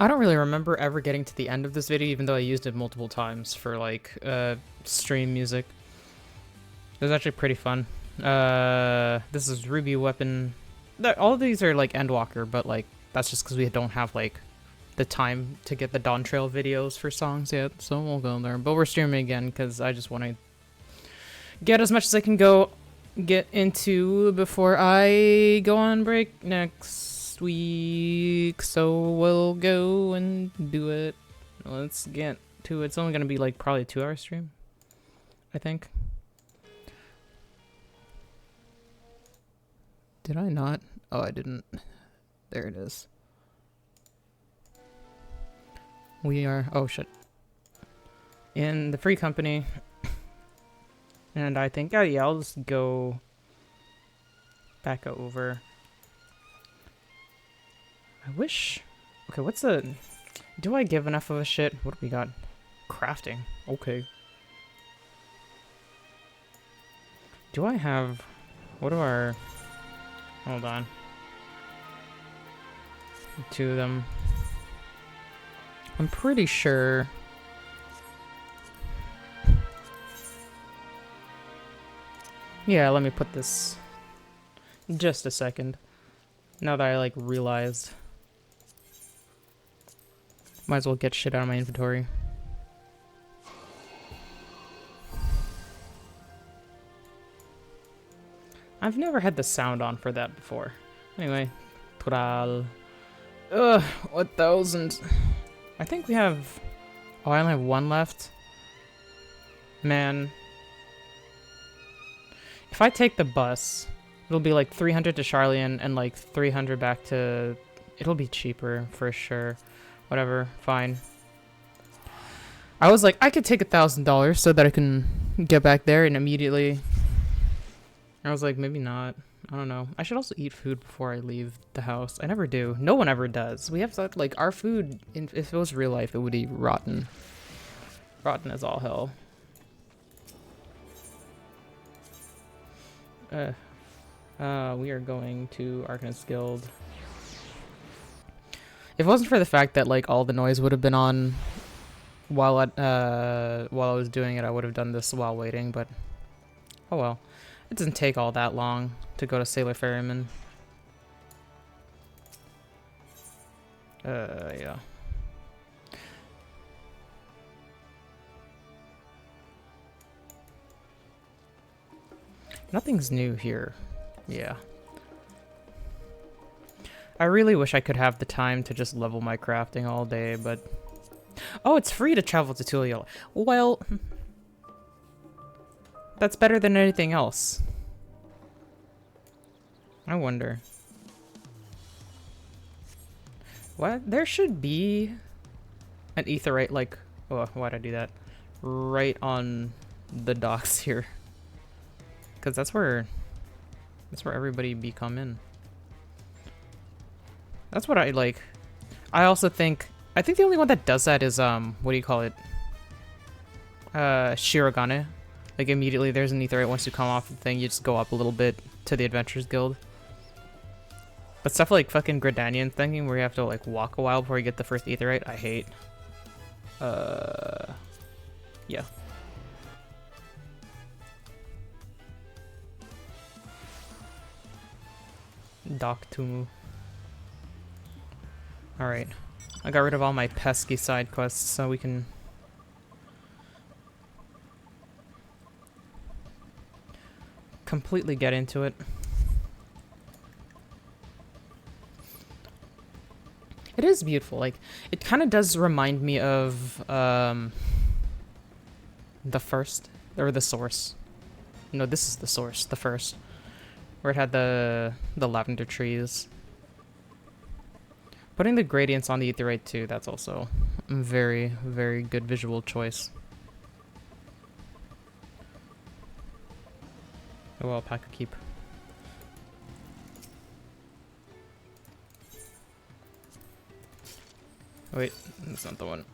I don't really remember ever getting to the end of this video, even though I used it multiple times for like stream music. It was actually pretty fun. This is Ruby Weapon. All of these are like Endwalker, but like that's just because we don't have like the time to get the Dawn Trail videos for songs yet, so we'll go there. But we're streaming again because I just want to get as much as I can get into before I go on break next week. So we'll go and do it. Let's get to it. It's only gonna be like probably a 2-hour stream, I think. Did I not? Oh, I didn't. There it is. We are, oh shit, in the free company. And I think, oh yeah, I'll just go back over. I wish, okay, what's the, do I give enough of a shit? What do we got? Crafting, okay. Do I have, what are our, hold on. 2 of them. I'm pretty sure. Yeah, let me put this just a second. Now that I like realized. Might as well get shit out of my inventory. I've never had the sound on for that before. Anyway, Tural. Ugh, 1,000. I think we have... Oh, I only have 1 left. Man. If I take the bus, it'll be like 300 to Charlian and like 300 back to... It'll be cheaper for sure. Whatever, fine. I was like, I could take $1,000 so that I can get back there and immediately... I was like, maybe not. I don't know. I should also eat food before I leave the house. I never do. No one ever does. We have that, like, our food, if it was real life, it would be rotten. Rotten as all hell. We are going to Arcanist Guild. If it wasn't for the fact that, like, all the noise would have been on while I was doing it, I would have done this while waiting, but oh well. It doesn't take all that long to go to Sailor Ferryman. Yeah. Nothing's new here. Yeah. I really wish I could have the time to just level my crafting all day, but... Oh, it's free to travel to Tuliel. Well... That's better than anything else. I wonder. What? There should be an aetheryte, like... Oh, why'd I do that? Right on the docks here. Because that's where everybody be come in. That's what I like. I also think... I think the only one that does that is, what do you call it? Shirogane. Like, immediately there's an aetheryte. Once you come off the thing, you just go up a little bit to the Adventurers Guild. But stuff like fucking Gridanian thinking, where you have to, like, walk a while before you get the first aetheryte, I hate. Yeah. Dock Tumu. Alright. I got rid of all my pesky side quests so we can... completely get into it. It is beautiful. Like, it kind of does remind me of the first, or the source. No, this is the source, the first, where it had the lavender trees. Putting the gradients on the aetheryte too, that's also a very, very good visual choice. Oh well, pack a keep. Oh, wait, that's not the one.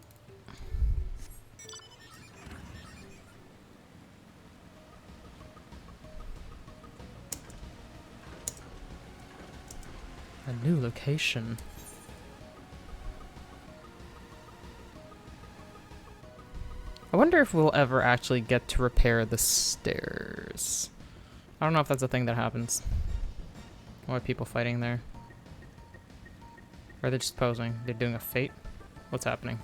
A new location. I wonder if we'll ever actually get to repair the stairs. I don't know if that's a thing that happens. Why are people fighting there? Or are they just posing? They're doing a fate? What's happening?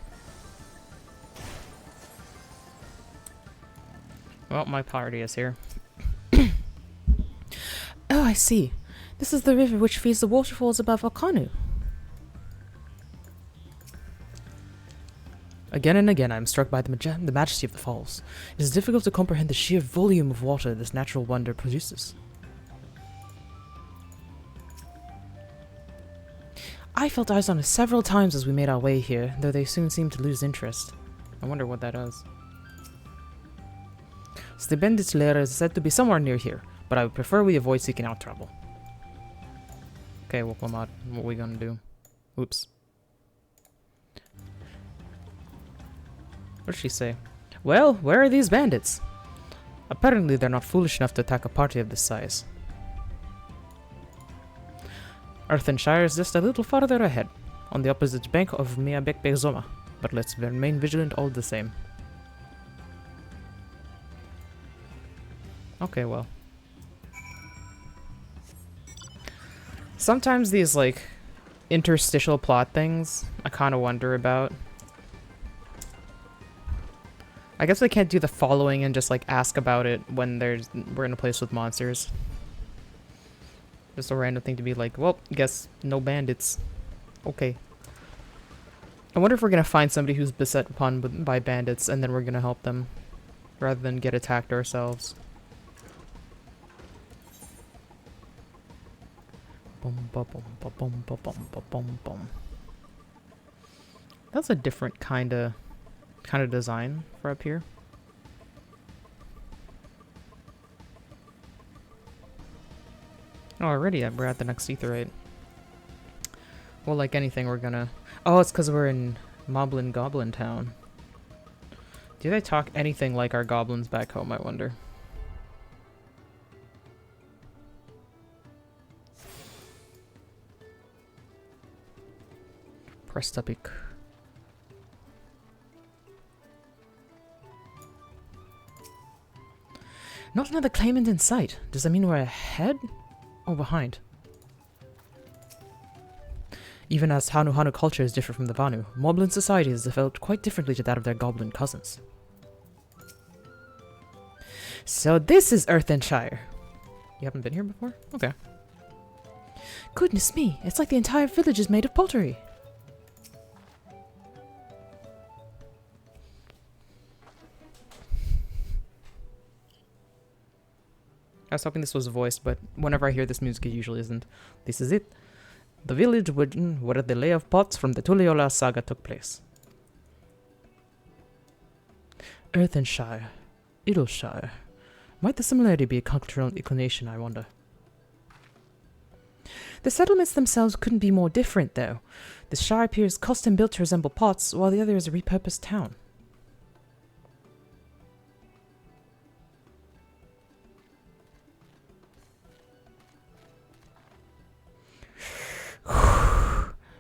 Well, my party is here. Oh, I see. This is the river which feeds the waterfalls above Okanu. Again and again I am struck by the majesty of the falls. It is difficult to comprehend the sheer volume of water this natural wonder produces. I felt eyes on it several times as we made our way here, though they soon seemed to lose interest. I wonder what that is. So the bandit's lair is said to be somewhere near here, but I would prefer we avoid seeking out trouble. Okay, Woklamot, what are we gonna do? Oops. What did she say? Well, where are these bandits? Apparently they're not foolish enough to attack a party of this size. Earthenshire is just a little farther ahead, on the opposite bank of Miabekbezoma, but let's remain vigilant all the same. Okay, well. Sometimes these, like, interstitial plot things, I kind of wonder about. I guess I can't do the following and just, like, ask about it when we're in a place with monsters. Just a random thing to be like, well, guess no bandits. Okay. I wonder if we're gonna find somebody who's beset upon by bandits and then we're gonna help them, rather than get attacked ourselves. Boom, ba, boom, ba, boom, ba, boom, ba, boom, boom. That's a different kind of design for up here. Oh, already we're at the next etherite. Well, like anything, we're gonna... Oh, it's because we're in Moblin Goblin Town. Do they talk anything like our goblins back home, I wonder? Pressed epic. Not another claimant in sight. Does that mean we're ahead or behind? Even as Hanu culture is different from the Vanu, Moblin society has developed quite differently to that of their goblin cousins. So this is Earthenshire. You haven't been here before? Okay. Goodness me, it's like the entire village is made of pottery. I was hoping this was voiced, but whenever I hear this music, it usually isn't. This is it. The village where the lay of pots from the Tuliola saga took place. Earthenshire. Idleshire. Might the similarity be a cultural inclination, I wonder? The settlements themselves couldn't be more different, though. The shire appears custom built to resemble pots, while the other is a repurposed town.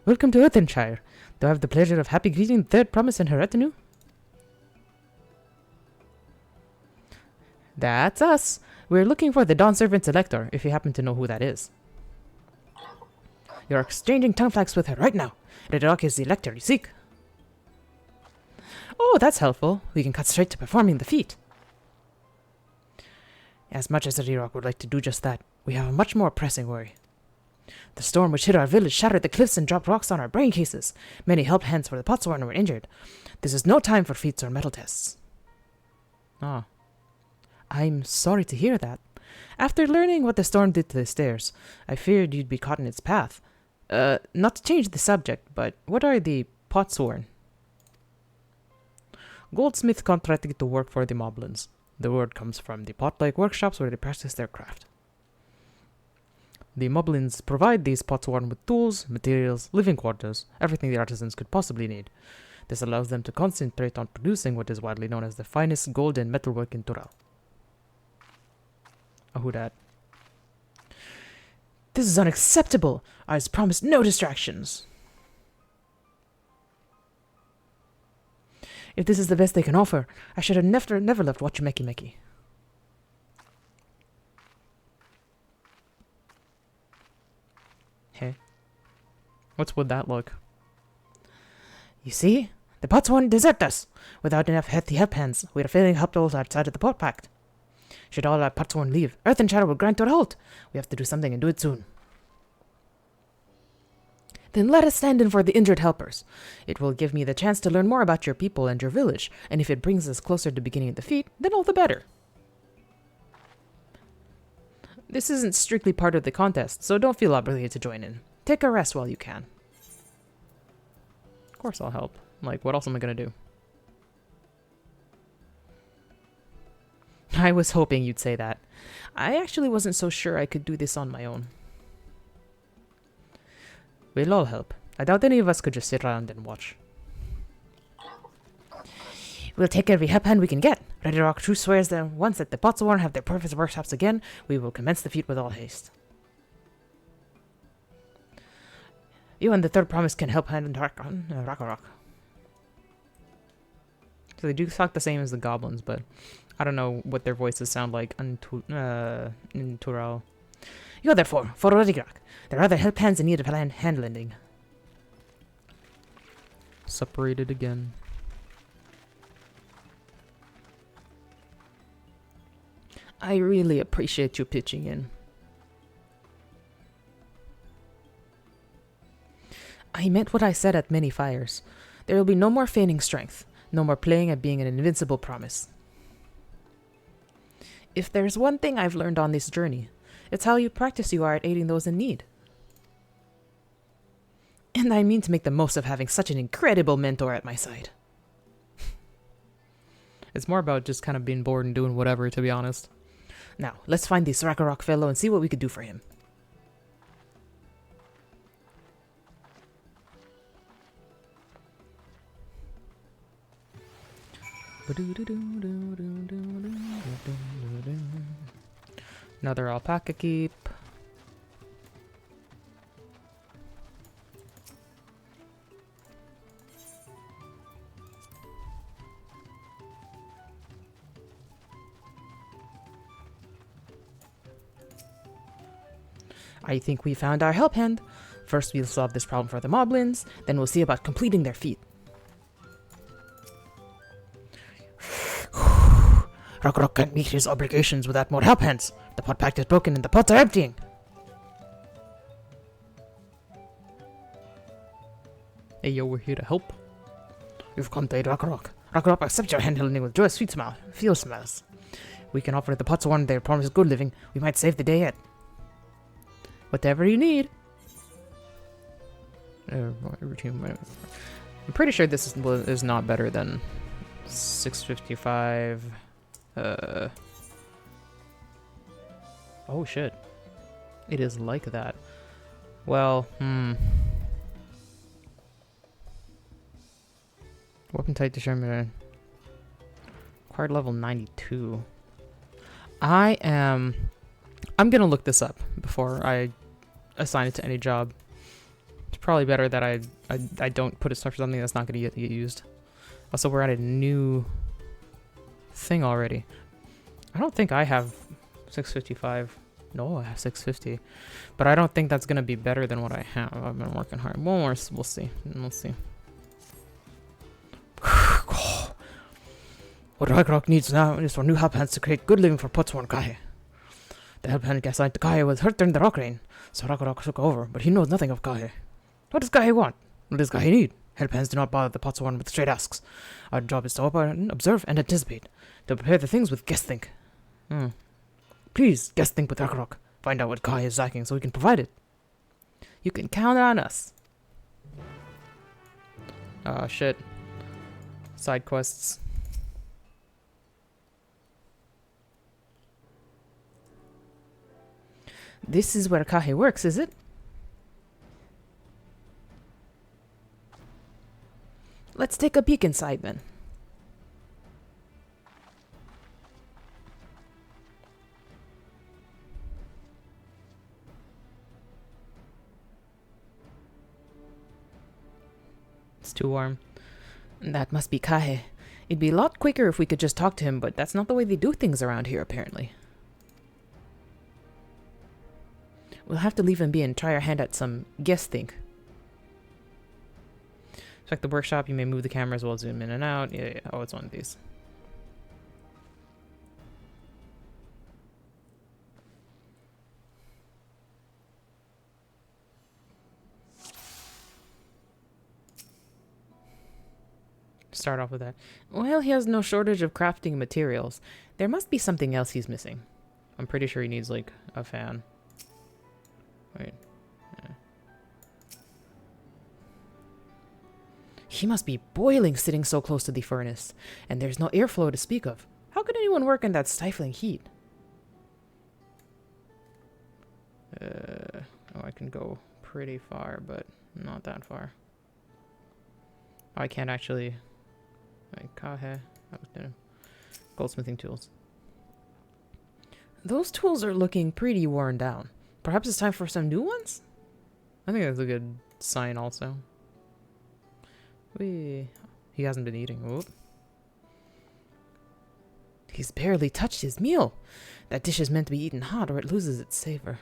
Welcome to Earthenshire. Do I have the pleasure of happy greeting the third promise and her retinue? That's us. We're looking for the Dawn Servant Elector, if you happen to know who that is. You're exchanging tongue flags with her right now. Redrock is the Elector you seek. Oh, that's helpful. We can cut straight to performing the feat. As much as Redrock would like to do just that, we have a much more pressing worry. The storm which hit our village shattered the cliffs and dropped rocks on our brain cases. Many helped hands for the Potsworn were injured. This is no time for feats or metal tests. Ah. I'm sorry to hear that. After learning what the storm did to the stairs, I feared you'd be caught in its path. Not to change the subject, but what are the Potsworn? Goldsmith contracted to work for the Moblins. The word comes from the pot-like workshops where they practice their craft. The Moblins provide these Potsworn with tools, materials, living quarters, everything the artisans could possibly need. This allows them to concentrate on producing what is widely known as the finest gold and metalwork in Tural. Oh, who dat? This is unacceptable! I was promised no distractions! If this is the best they can offer, I should have never left Wachimeki Meki. Hey. What's with that look? You see? The pots won't desert us. Without enough healthy help hands, we are failing help those outside of the pot pact. Should all our pots won't leave, Earth and Shadow will grind to a halt. We have to do something and do it soon. Then let us stand in for the injured helpers. It will give me the chance to learn more about your people and your village, and if it brings us closer to beginning the feat, then all the better. This isn't strictly part of the contest, so don't feel obligated to join in. Take a rest while you can. Of course I'll help. Like, what else am I gonna do? I was hoping you'd say that. I actually wasn't so sure I could do this on my own. We'll all help. I doubt any of us could just sit around and watch. We'll take every help hand we can get. Red Rock True swears that once that the Pottsworn have their perfect workshops again, we will commence the feat with all haste. You and the third promise can help hand in Rakarok. So they do talk the same as the goblins, but I don't know what their voices sound like in Tural. You therefore, for Radigrak. There are other help hands in need of hand lending. Separated again. I really appreciate you pitching in. I meant what I said at many fires. There will be no more feigning strength, no more playing at being an invincible promise. If there's one thing I've learned on this journey, it's how practiced you are at aiding those in need. And I mean to make the most of having such an incredible mentor at my side. It's more about just kind of being bored and doing whatever, to be honest. Now, let's find this Rakarok fellow and see what we could do for him. Another alpaca keep. I think we found our help hand. First we'll solve this problem for the moblins, then we'll see about completing their feat. Rakarok can't meet his obligations without more help hands. The pot pact is broken and the pots are emptying. Hey yo, we're here to help. You've come to aid Rakarok. Rakarok accepts your hand holding with joyous sweet smile. Feel smiles. We can offer the pots one their promised good living. We might save the day yet. Whatever you need. I'm pretty sure this is not better than 655. Oh shit. It is like that. Well, Weapon type determined. Acquired level 92. I'm gonna look this up before I assign it to any job. It's probably better that I don't put it for something that's not gonna get used. Also, we're at a new thing already. I don't think I have 655. No, I have 650. But I don't think that's gonna be better than what I have. I've been working hard. We'll see. We'll see. What Ragnarok needs now is for new help hands to create good living for Potsworn Kahe. The help hand assigned to Kahe was hurt during the rock rain, so Ragnarok took over, but he knows nothing of Kahe. What does Kahe want? What does Kahe need? Help hands do not bother the Potsworn with straight asks. Our job is to open, observe, and anticipate. To prepare the things with guess think. Please, guess think with Ragnarok. Find out what Kahe is lacking so we can provide it. You can count on us. Shit. Side quests. This is where Kahe works, is it? Let's take a peek inside then. It's too warm. That must be Kahe. It'd be a lot quicker if we could just talk to him, but that's not the way they do things around here, apparently. We'll have to leave him be and try our hand at some guess think. Check the workshop. You may move the camera as well as zoom in and out. Yeah. Oh, it's one of these. Start off with that. Well, he has no shortage of crafting materials. There must be something else he's missing. I'm pretty sure he needs, like, a fan. Wait. Yeah. He must be boiling sitting so close to the furnace, and there's no airflow to speak of. How could anyone work in that stifling heat? Oh, I can go pretty far, but not that far. Oh, I can't actually... Kahe. Goldsmithing tools. Those tools are looking pretty worn down. Perhaps it's time for some new ones? I think that's a good sign also. Whee. He hasn't been eating. Whoop. He's barely touched his meal. That dish is meant to be eaten hot or it loses its savor.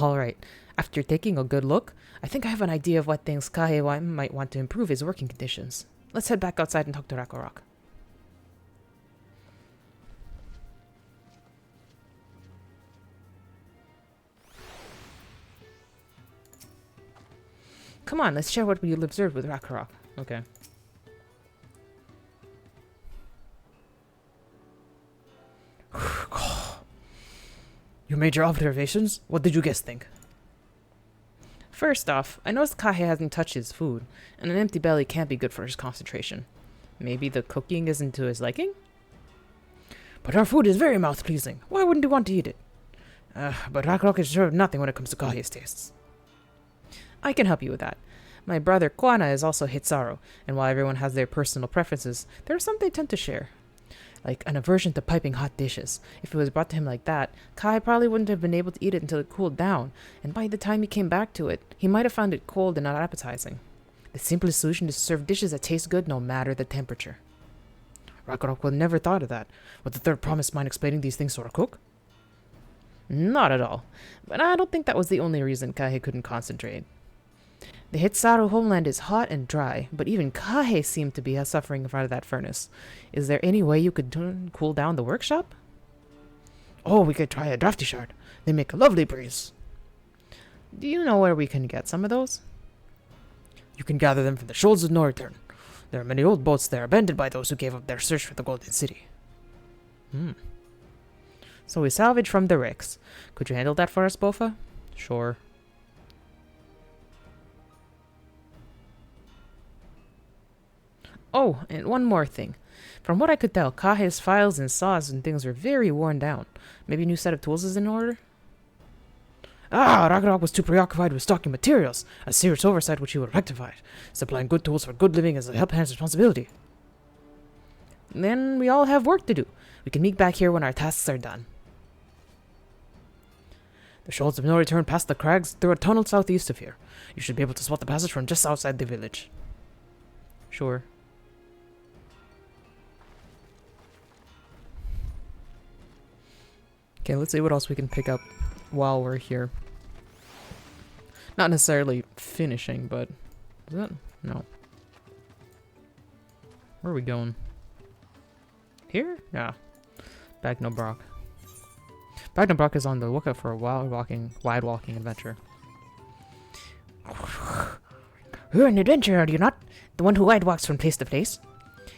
Alright, after taking a good look, I think I have an idea of what things Kahe might want to improve his working conditions. Let's head back outside and talk to Rakorok. Come on, let's share what we observed with Rakorok. Okay. You made your observations? What did you guys think? First off, I noticed Kahe hasn't touched his food, and an empty belly can't be good for his concentration. Maybe the cooking isn't to his liking? But our food is very mouth-pleasing. Why wouldn't he want to eat it? But Ragnarok is sure of nothing when it comes to Kahe's tastes. I can help you with that. My brother Kwana is also Hitsaru, and while everyone has their personal preferences, there are some they tend to share. Like an aversion to piping hot dishes. If it was brought to him like that, Kai probably wouldn't have been able to eat it until it cooled down, and by the time he came back to it, he might have found it cold and not appetizing. The simplest solution is to serve dishes that taste good no matter the temperature. Ragnarok would never thought of that. Would the third promise mind explaining these things to our cook? Not at all. But I don't think that was the only reason Kahe couldn't concentrate. The Hitsaru homeland is hot and dry, but even Kahe seemed to be suffering in front of that furnace. Is there any way you could cool down the workshop? Oh, we could try a drafty shard. They make a lovely breeze. Do you know where we can get some of those? You can gather them from the shoals of no return. There are many old boats there abandoned by those who gave up their search for the Golden City. So we salvage from the wrecks. Could you handle that for us, Bofa? Sure. Oh, and one more thing. From what I could tell, Kahe's files and saws and things are very worn down. Maybe a new set of tools is in order? Ragnarok was too preoccupied with stocking materials, a serious oversight which he would rectify. Supplying good tools for good living is a help hand's responsibility. Then we all have work to do. We can meet back here when our tasks are done. The shoals of no return past the crags through a tunnel southeast of here. You should be able to spot the passage from just outside the village. Sure. Okay, let's see what else we can pick up while we're here. Not necessarily finishing, but... Is that? No. Where are we going? Here? Yeah. Bagnobrock. Bagnobrock is on the lookout for a wide walking adventure. You're an adventurer, are you not? The one who wide walks from place to place?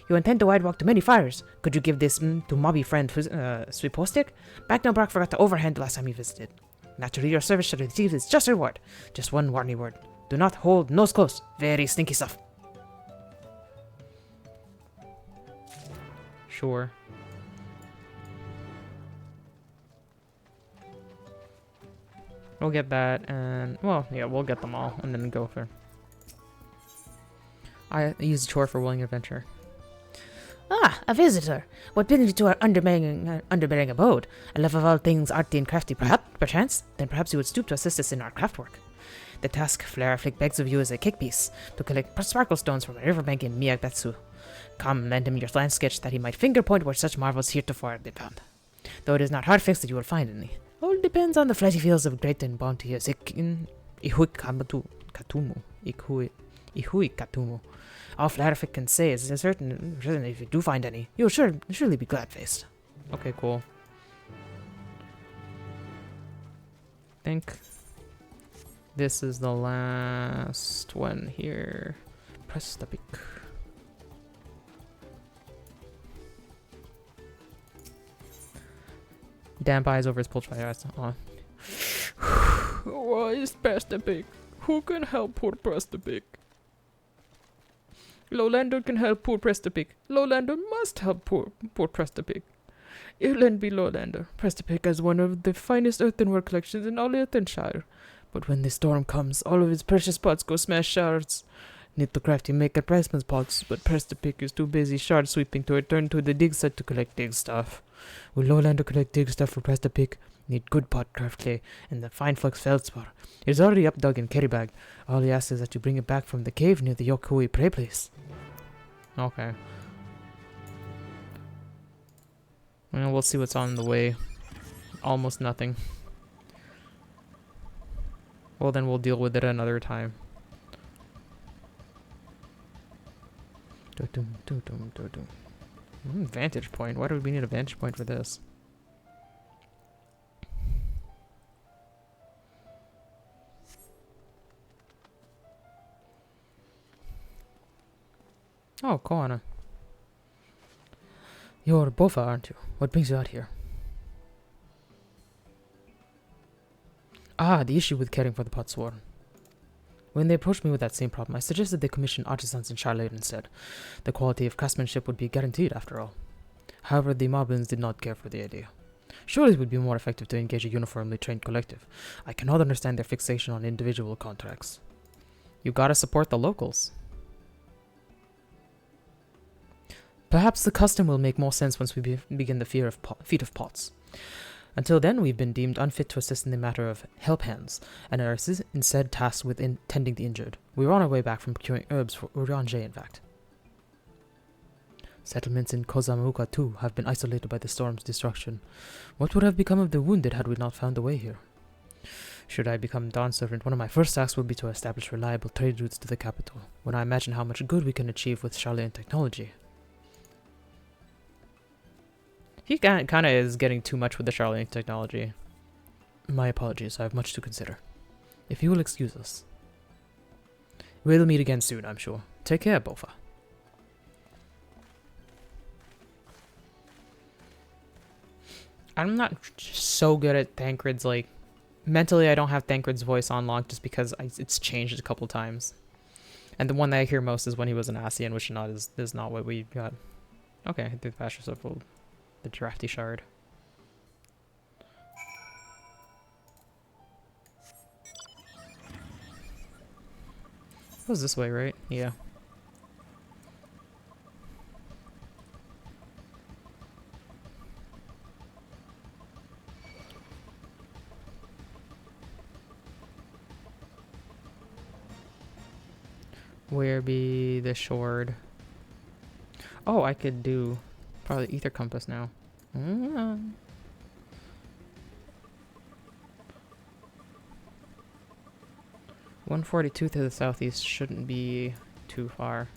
You intend to wide walk to many fires. Could you give this to mobby friend sweet postic? Bagnobrock forgot to overhand last time you visited. Naturally, your service to the thieves is just reward. Just one warning word. Do not hold nose close. Very stinky stuff. Sure. We'll get that and... Well, yeah, we'll get them all and then go for... I use chore for willing adventure. a visitor. What brings you to our underbearing abode? A love of all things arty and crafty, perchance? Then perhaps you would stoop to assist us in our craftwork. The task Flare Flick begs of you is a kickpiece, to collect sparkle stones from a riverbank in Miyabetsu. Come, lend him your land sketch that he might finger point where such marvels heretofore have been found. Though it is not hard fixed that you will find any. All depends on the fleshy fields of great and bounteous Ihui Katumu. All Flarafik can say is certain if you do find any, you'll surely be glad-faced. Okay, cool. Think this is the last one here. Press the pick. Damp eyes over his poultry eyes. Why is Press the pick? Who can help poor Press the pick? Lowlander can help poor Press the pick. Lowlander must help poor Press the pick. Irland be Lowlander. Press the pick has one of the finest earthenware collections in all Earthenshire. But when the storm comes, all of his precious pots go smash shards. Need to crafty make replacement pots, but Press the pick is too busy shard sweeping to return to the dig site to collect dig stuff. Will Lowlander collect dig stuff for Press the pick? Need good pot craft clay and the fine flux feldspar. It is already up dug in carry bag. All he asks is that you bring it back from the cave near the Yokui prey place. Okay. Well, we'll see what's on the way. Almost nothing. Well, then we'll deal with it another time. Vantage point. Why do we need a vantage point for this? Oh, Koana. You're Bofa, aren't you? What brings you out here? Ah, the issue with caring for the Potsworn. When they approached me with that same problem, I suggested they commission artisans in Charlotte instead. The quality of craftsmanship would be guaranteed, after all. However, the Moblins did not care for the idea. Surely it would be more effective to engage a uniformly trained collective. I cannot understand their fixation on individual contracts. You gotta support the locals. Perhaps the custom will make more sense once we begin the feat of pots. Until then, we've been deemed unfit to assist in the matter of help hands, and are instead tasked with tending the injured. We were on our way back from procuring herbs for Uriange, in fact. Settlements in Kozamuka, too, have been isolated by the storm's destruction. What would have become of the wounded had we not found a way here? Should I become Dawn Servant, one of my first tasks will be to establish reliable trade routes to the capital, when I imagine how much good we can achieve with Charlian technology. He kind of is getting too much with the Charlian technology. My apologies, I have much to consider. If you will excuse us. We'll meet again soon, I'm sure. Take care, Bofa. I'm not so good at Thancred's, like... Mentally, I don't have Thancred's voice on lock just because it's changed a couple times. And the one that I hear most is when he was an Asian, which is not what we got. Okay, hit the faster stuff. The drafty shard. It was this way, right? Yeah. Where be the shard? Oh, I could do probably ether compass now. 142 to the southeast shouldn't be too far.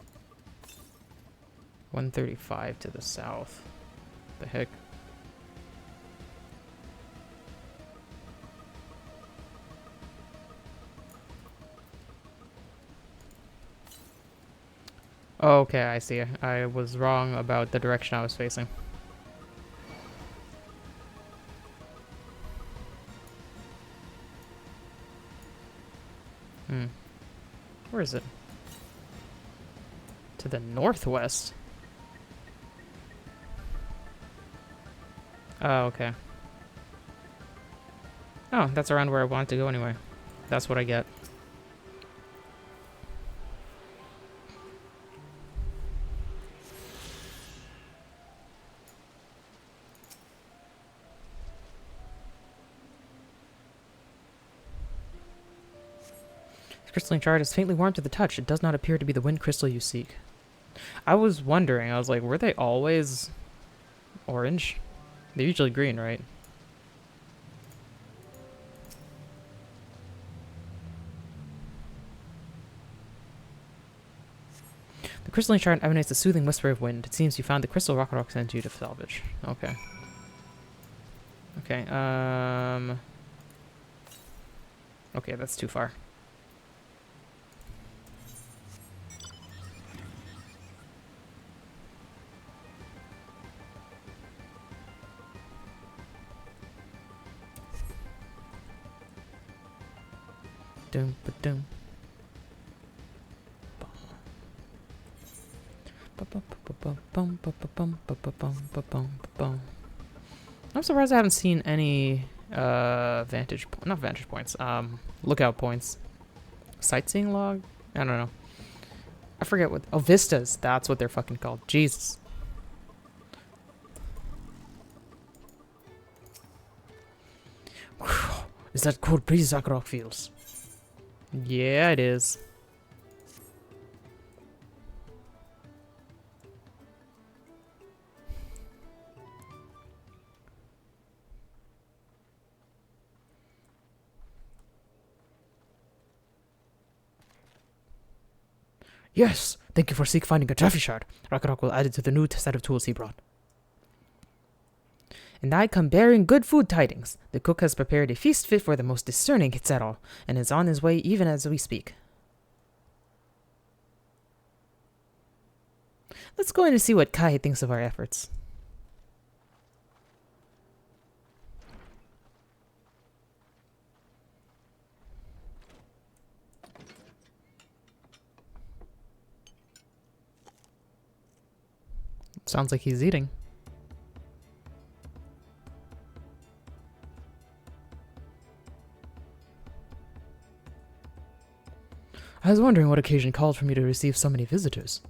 135 to the south. The heck? Oh, okay, I see. I was wrong about the direction I was facing. Where is it? To the northwest. Oh, okay. Oh, that's around where I wanted to go anyway. That's what I get. Crystalline shard is faintly warm to the touch. It does not appear to be the wind crystal you seek. I was wondering, I was like, were they always orange? They're usually green, right? The crystalline shard emanates a soothing whisper of wind. It seems you found the crystal rock sent you to salvage. Okay. Okay, okay, that's too far. Dum ba dum. I'm surprised I haven't seen any not vantage points, lookout points. Sightseeing log? I don't know. I forget what, oh, vistas, that's what they're fucking called. Jesus. Is that cold breeze Zakarok feels? Yeah, it is. Yes! Thank you for finding a trophy shard. Ragnarok will add it to the new set of tools he brought. And I come bearing good food tidings. The cook has prepared a feast fit for the most discerning Hitsero, and is on his way even as we speak. Let's go in and see what Kai thinks of our efforts. Sounds like he's eating. I was wondering what occasion called for me to receive so many visitors.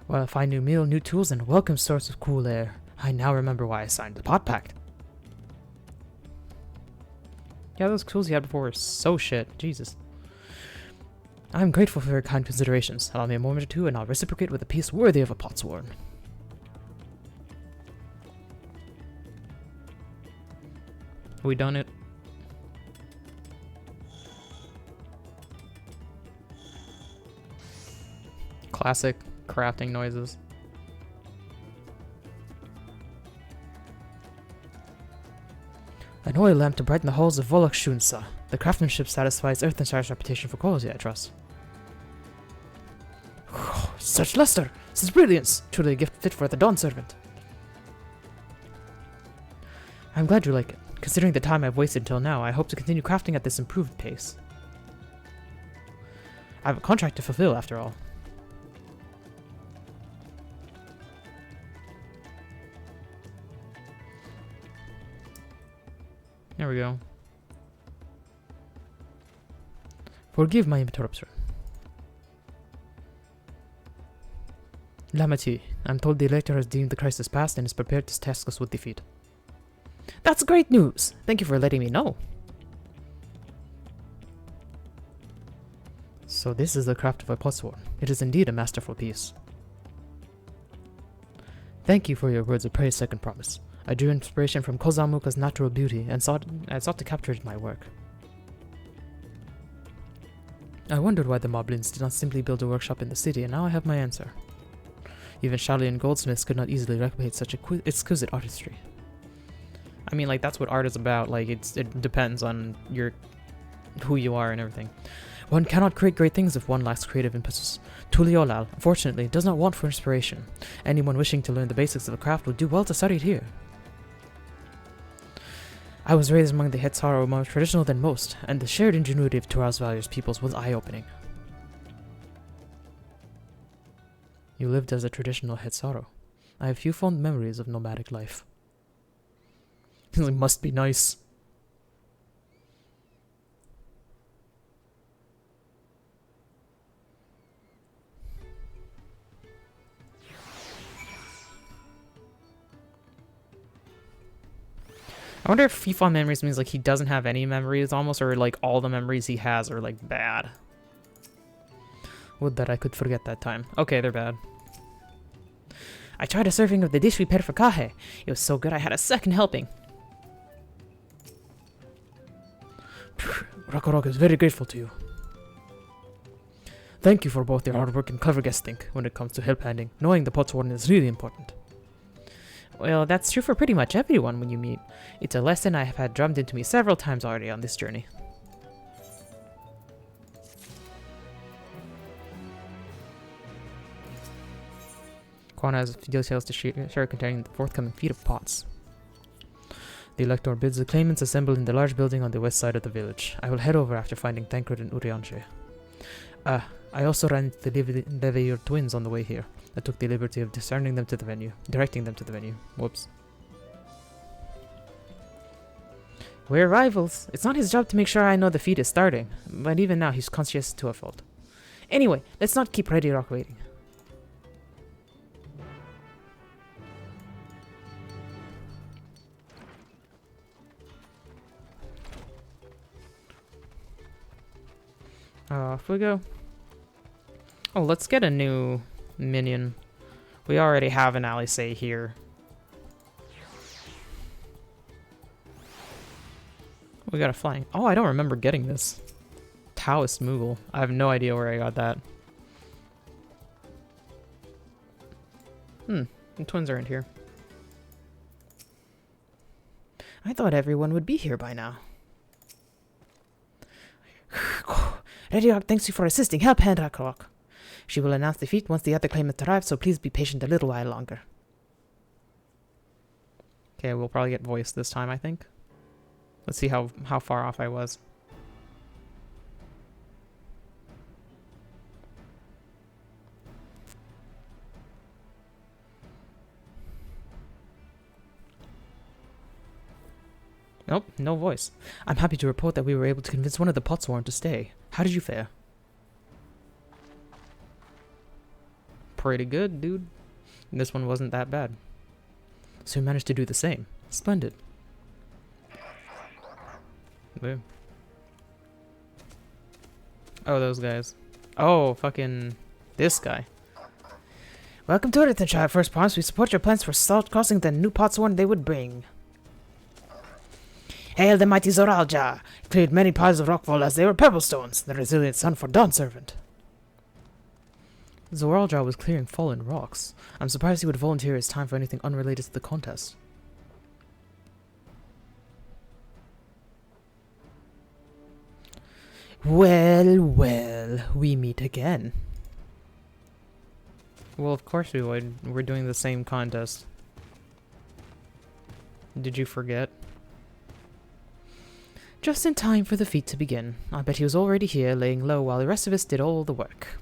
Well, a fine new meal, new tools, and a welcome source of cool air. I now remember why I signed the pot pact. Yeah, those tools you had before were so shit. Jesus. I'm grateful for your kind considerations. Allow me a moment or two, and I'll reciprocate with a piece worthy of a potsworn. We done it. Classic crafting noises. An oil lamp to brighten the halls of Volok Shunsa. The craftsmanship satisfies Earth and Star's reputation for quality, I trust. Such luster! Such brilliance! Truly a gift fit for the Dawn Servant. I'm glad you like it. Considering the time I've wasted till now, I hope to continue crafting at this improved pace. I have a contract to fulfill, after all. There we go. Forgive my interruption. Lamati, I'm told the Elector has deemed the crisis past and is prepared to task us with defeat. That's great news! Thank you for letting me know. So this is the craft of a potsworn. It is indeed a masterful piece. Thank you for your words of praise, second promise. I drew inspiration from Kozamuka's natural beauty and sought to capture it in my work. I wondered why the Moblins did not simply build a workshop in the city, and now I have my answer. Even Shalian goldsmiths could not easily replicate such exquisite artistry. I mean, like, that's what art is about. Like, it depends on who you are and everything. One cannot create great things if one lacks creative impetus. Tuliolal, unfortunately, does not want for inspiration. Anyone wishing to learn the basics of a craft will do well to study it here. I was raised among the Hetsaro, more traditional than most, and the shared ingenuity of Turas Value's peoples was eye-opening. You lived as a traditional Hetsaro. I have few fond memories of nomadic life. It must be nice. I wonder if few fond memories means like he doesn't have any memories almost, or like all the memories he has are like bad. Would that I could forget that time. Okay, they're bad. I tried a serving of the dish we prepared for Kahe. It was so good I had a second helping. Rakarok is very grateful to you. Thank you for both your hard work and clever guessing when it comes to help handing. Knowing the pot's warden is really important. Well, that's true for pretty much everyone when you meet. It's a lesson I have had drummed into me several times already on this journey. Kwana has details to share containing the forthcoming feat of pots. The Elector bids the claimants assemble in the large building on the west side of the village. I will head over after finding Tancred and Urianshe. I also ran into the Levier twins on the way here. I took the liberty of directing them to the venue. Whoops. We're rivals. It's not his job to make sure I know the feat is starting, but even now he's conscious to a fault. Anyway, let's not keep Ready Rock waiting. Off we go. Oh, let's get a new minion. We already have an Alice here. We got a flying. Oh, I don't remember getting this. Taoist Moogle. I have no idea where I got that. The twins aren't here. I thought everyone would be here by now. Rediok thanks you for assisting. Help hand Rakarok. She will announce the feat once the other claimants arrive, so please be patient a little while longer. Okay, we'll probably get voice this time, I think. Let's see how far off I was. Nope, no voice. I'm happy to report that we were able to convince one of the Potsworn to stay. How did you fare? Pretty good, dude. This one wasn't that bad. So you managed to do the same. Splendid. Boom. Oh, those guys. Oh, fucking this guy. Welcome to Earthenshire. First promise, we support your plans for salt crossing the new Potsworn they would bring. Hail the mighty Zoralja! Cleared many piles of rockfall as they were pebble stones, the resilient son for Dawn Servant. Zoralja was clearing fallen rocks. I'm surprised he would volunteer his time for anything unrelated to the contest. Well, well, we meet again. Well, of course we would. We're doing the same contest. Did you forget? Just in time for the feat to begin. I bet he was already here, laying low while the rest of us did all the work.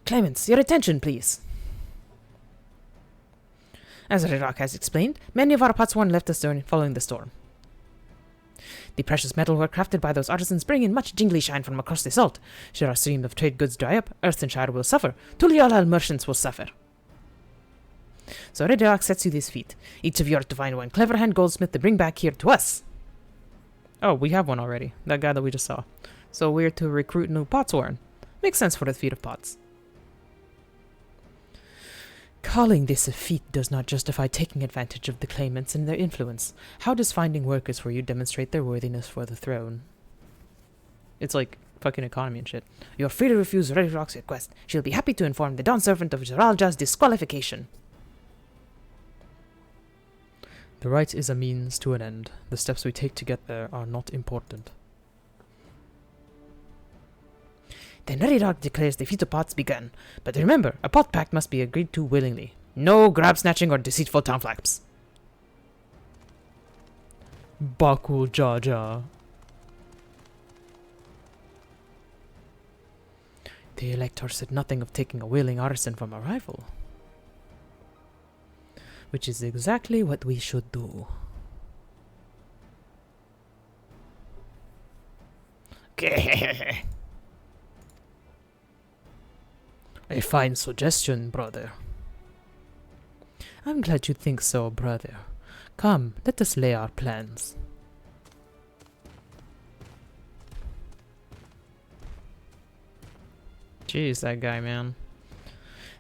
Claimants, your attention, please. As Redrock has explained, many of our Potsworn left us following the storm. The precious metalwork crafted by those artisans bring in much jingly shine from across the salt. Should our stream of trade goods dry up, Earthenshire will suffer. Tulialal merchants will suffer. So Redrock sets you this feat. Each of you are to find one clever hand goldsmith to bring back here to us. Oh, we have one already. That guy that we just saw. So we're to recruit new Potsworn. Makes sense for the feat of pots. Calling this a feat does not justify taking advantage of the claimants and their influence. How does finding workers for you demonstrate their worthiness for the throne? It's like fucking economy and shit. You're free to refuse Redrock's request. She'll be happy to inform the Dawn Servant of Jiralja's disqualification. The right is a means to an end. The steps we take to get there are not important. Then Redrock declares the feat of pots begun. But remember, a pot pact must be agreed to willingly. No grab snatching or deceitful town flaps. Bakul Jaja. The Elector said nothing of taking a willing artisan from a rival. Which is exactly what we should do. A fine suggestion, brother. I'm glad you think so, brother. Come, let us lay our plans. Jeez, that guy, man.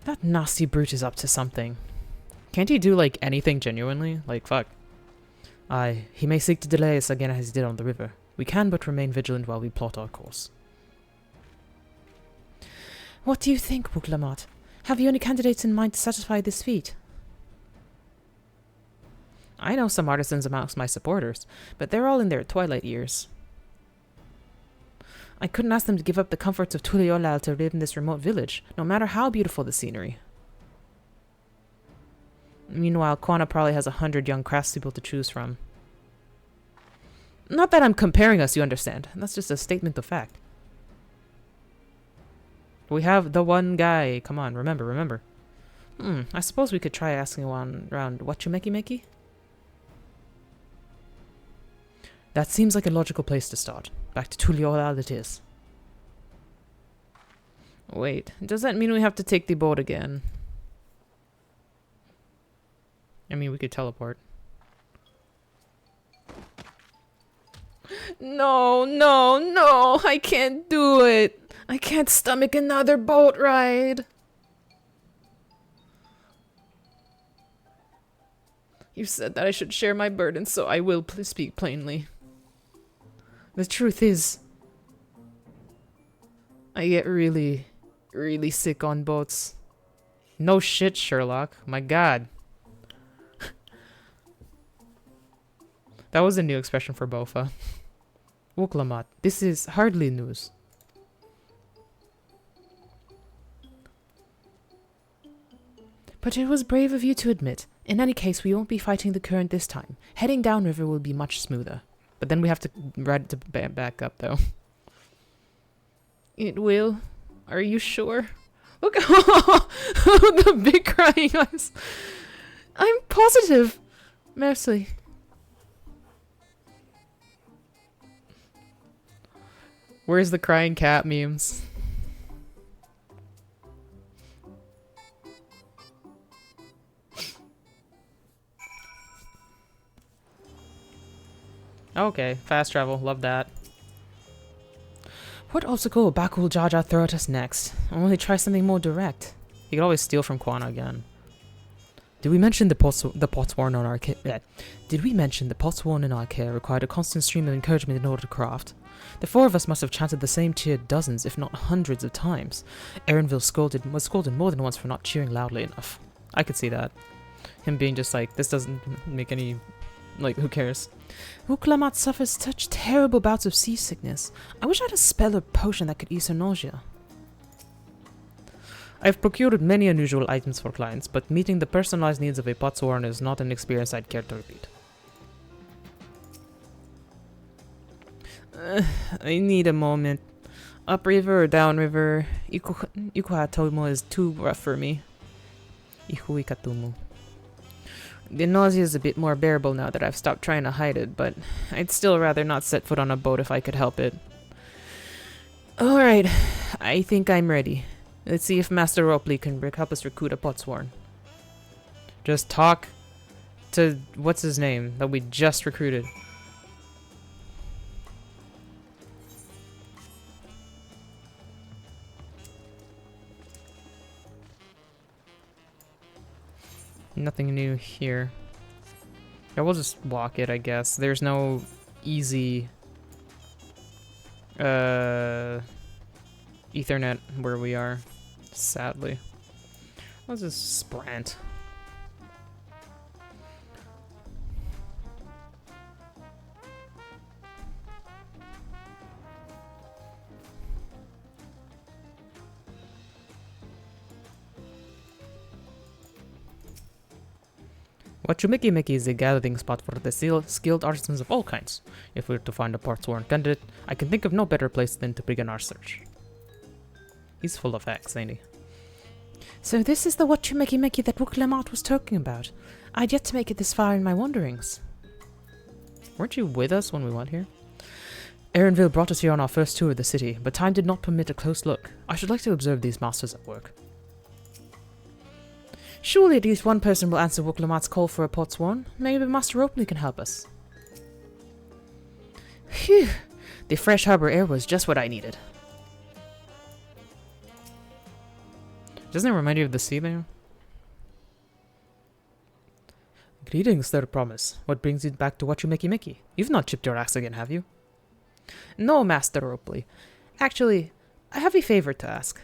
That nasty brute is up to something. Can't he do, like, anything genuinely? Like, fuck. Aye, he may seek to delay us again as he did on the river. We can but remain vigilant while we plot our course. What do you think, Wuklamat? Have you any candidates in mind to satisfy this feat? I know some artisans amongst my supporters, but they're all in their twilight years. I couldn't ask them to give up the comforts of Tuliolal to live in this remote village, no matter how beautiful the scenery. Meanwhile, Quana probably has 100 young craftspeople to choose from. Not that I'm comparing us, you understand. That's just a statement of fact. We have the one guy. Come on, remember. I suppose we could try asking one around what you makey? That seems like a logical place to start. Back to Tuliolal it is. Wait, does that mean we have to take the boat again? I mean, we could teleport. No, I can't do it. I can't stomach another boat ride. You said that I should share my burden, so I will speak plainly. The truth is, I get really sick on boats. No shit, Sherlock. My god. That was a new expression for Bofa. Wuklamat, this is hardly news. But it was brave of you to admit. In any case, we won't be fighting the current this time. Heading downriver will be much smoother. But then we have to ride it to back up, though. It will? Are you sure? Look, the big crying eyes. I'm positive. Mercy. Where's the crying cat memes? Okay, fast travel, love that. What obstacle will Bakul Jaja throw at us next? I'll only try something more direct. You could always steal from Quana again. Did we mention the pots worn on our care? Did we mention the pots worn in our care required a constant stream of encouragement in order to craft? The four of us must have chanted the same cheer dozens, if not hundreds of times. Erinville was scolded more than once for not cheering loudly enough. I could see that. Him being just like, this doesn't make any... Like, who cares? Wuklamat suffers such terrible bouts of seasickness. I wish I had a spell or potion that could ease her nausea. I've procured many unusual items for clients, but meeting the personalized needs of a potsworn is not an experience I'd care to repeat. I need a moment. Upriver or downriver, Ikuhatomo is too rough for me. Ihuikatumu. The nausea is a bit more bearable now that I've stopped trying to hide it, but I'd still rather not set foot on a boat if I could help it. Alright, I think I'm ready. Let's see if Master Ropley can help us recruit a potsworn. Just talk to what's his name that we just recruited. Nothing new here. Yeah, we'll just walk it, I guess. There's no easy Ethernet where we are, sadly. Let's just sprint. Wachumiki is a gathering spot for the skilled artisans of all kinds. If we were to find a potsworn candidate, I can think of no better place than to begin our search. He's full of facts, ain't he? So this is the Wachumiki that Wuklamat was talking about. I'd yet to make it this far in my wanderings. Weren't you with us when we went here? Erinville brought us here on our first tour of the city, but time did not permit a close look. I should like to observe these masters at work. Surely at least one person will answer Wooklamat's call for a pot sworn. Maybe Master Oakley can help us. Phew! The fresh harbor air was just what I needed. Doesn't it remind you of the sea there? Greetings, Third Promise. What brings you back to Wachumeki? You've not chipped your axe again, have you? No, Master Oakley. Actually, I have a favor to ask.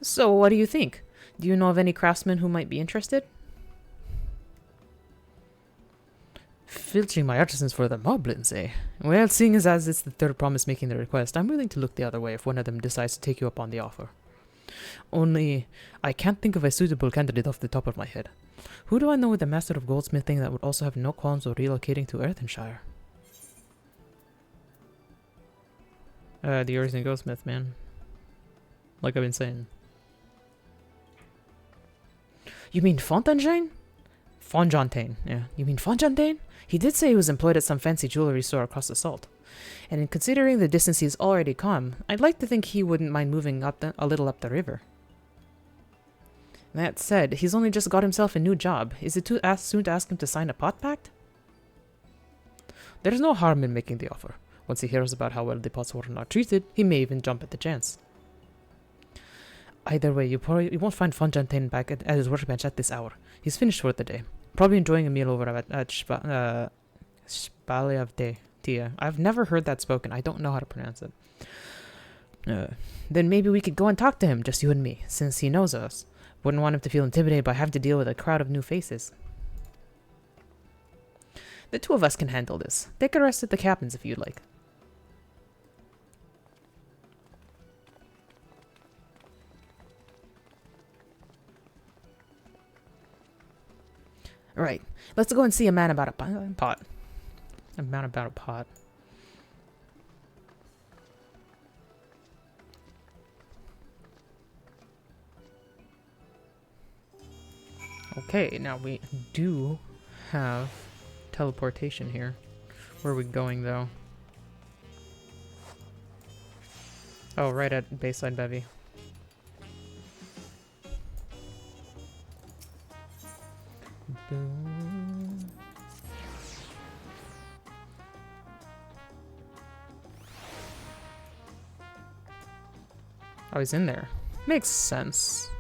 So, what do you think? Do you know of any craftsmen who might be interested? Filching my artisans for the moblins, eh? Well, seeing as it's the Third Promise making the request, I'm willing to look the other way if one of them decides to take you up on the offer. Only, I can't think of a suitable candidate off the top of my head. Who do I know with the Master of Goldsmithing that would also have no qualms of relocating to Earthenshire? The Earthen Goldsmith, man. Like I've been saying. You mean Fontaine? Fontaine, yeah. You mean Fontaine? He did say he was employed at some fancy jewelry store across the salt. And in considering the distance he's already come, I'd like to think he wouldn't mind moving a little up the river. That said, he's only just got himself a new job. Is it too soon to ask him to sign a pot pact? There's no harm in making the offer. Once he hears about how well the Potsworn are treated, he may even jump at the chance. Either way, you won't find Fontaine back at his workbench at this hour. He's finished for the day. Probably enjoying a meal over at Spale of Tia. I've never heard that spoken. I don't know how to pronounce it. Then maybe we could go and talk to him, just you and me, since he knows us. Wouldn't want him to feel intimidated by having to deal with a crowd of new faces. The two of us can handle this. Take a rest at the cabins if you'd like. Right, let's go and see a man about a pot. A man about a pot. Okay, now we do have teleportation here. Where are we going, though? Oh, right at Bayside Bevy. Oh, he's in there. Makes sense.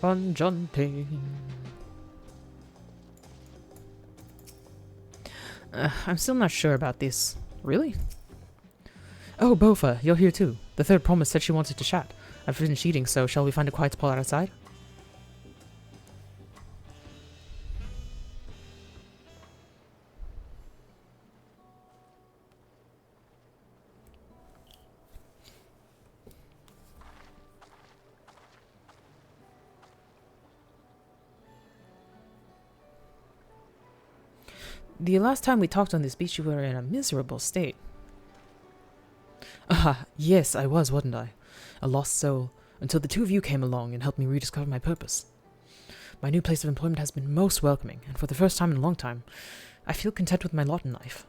Fontaine. I'm still not sure about this. Really? Oh, Bofa, you're here too. The Third Promise said she wanted to chat. I've finished eating, so shall we find a quiet spot outside? The last time we talked on this beach, you were in a miserable state. Ah, yes, I was, wasn't I? A lost soul, until the two of you came along and helped me rediscover my purpose. My new place of employment has been most welcoming, and for the first time in a long time, I feel content with my lot in life.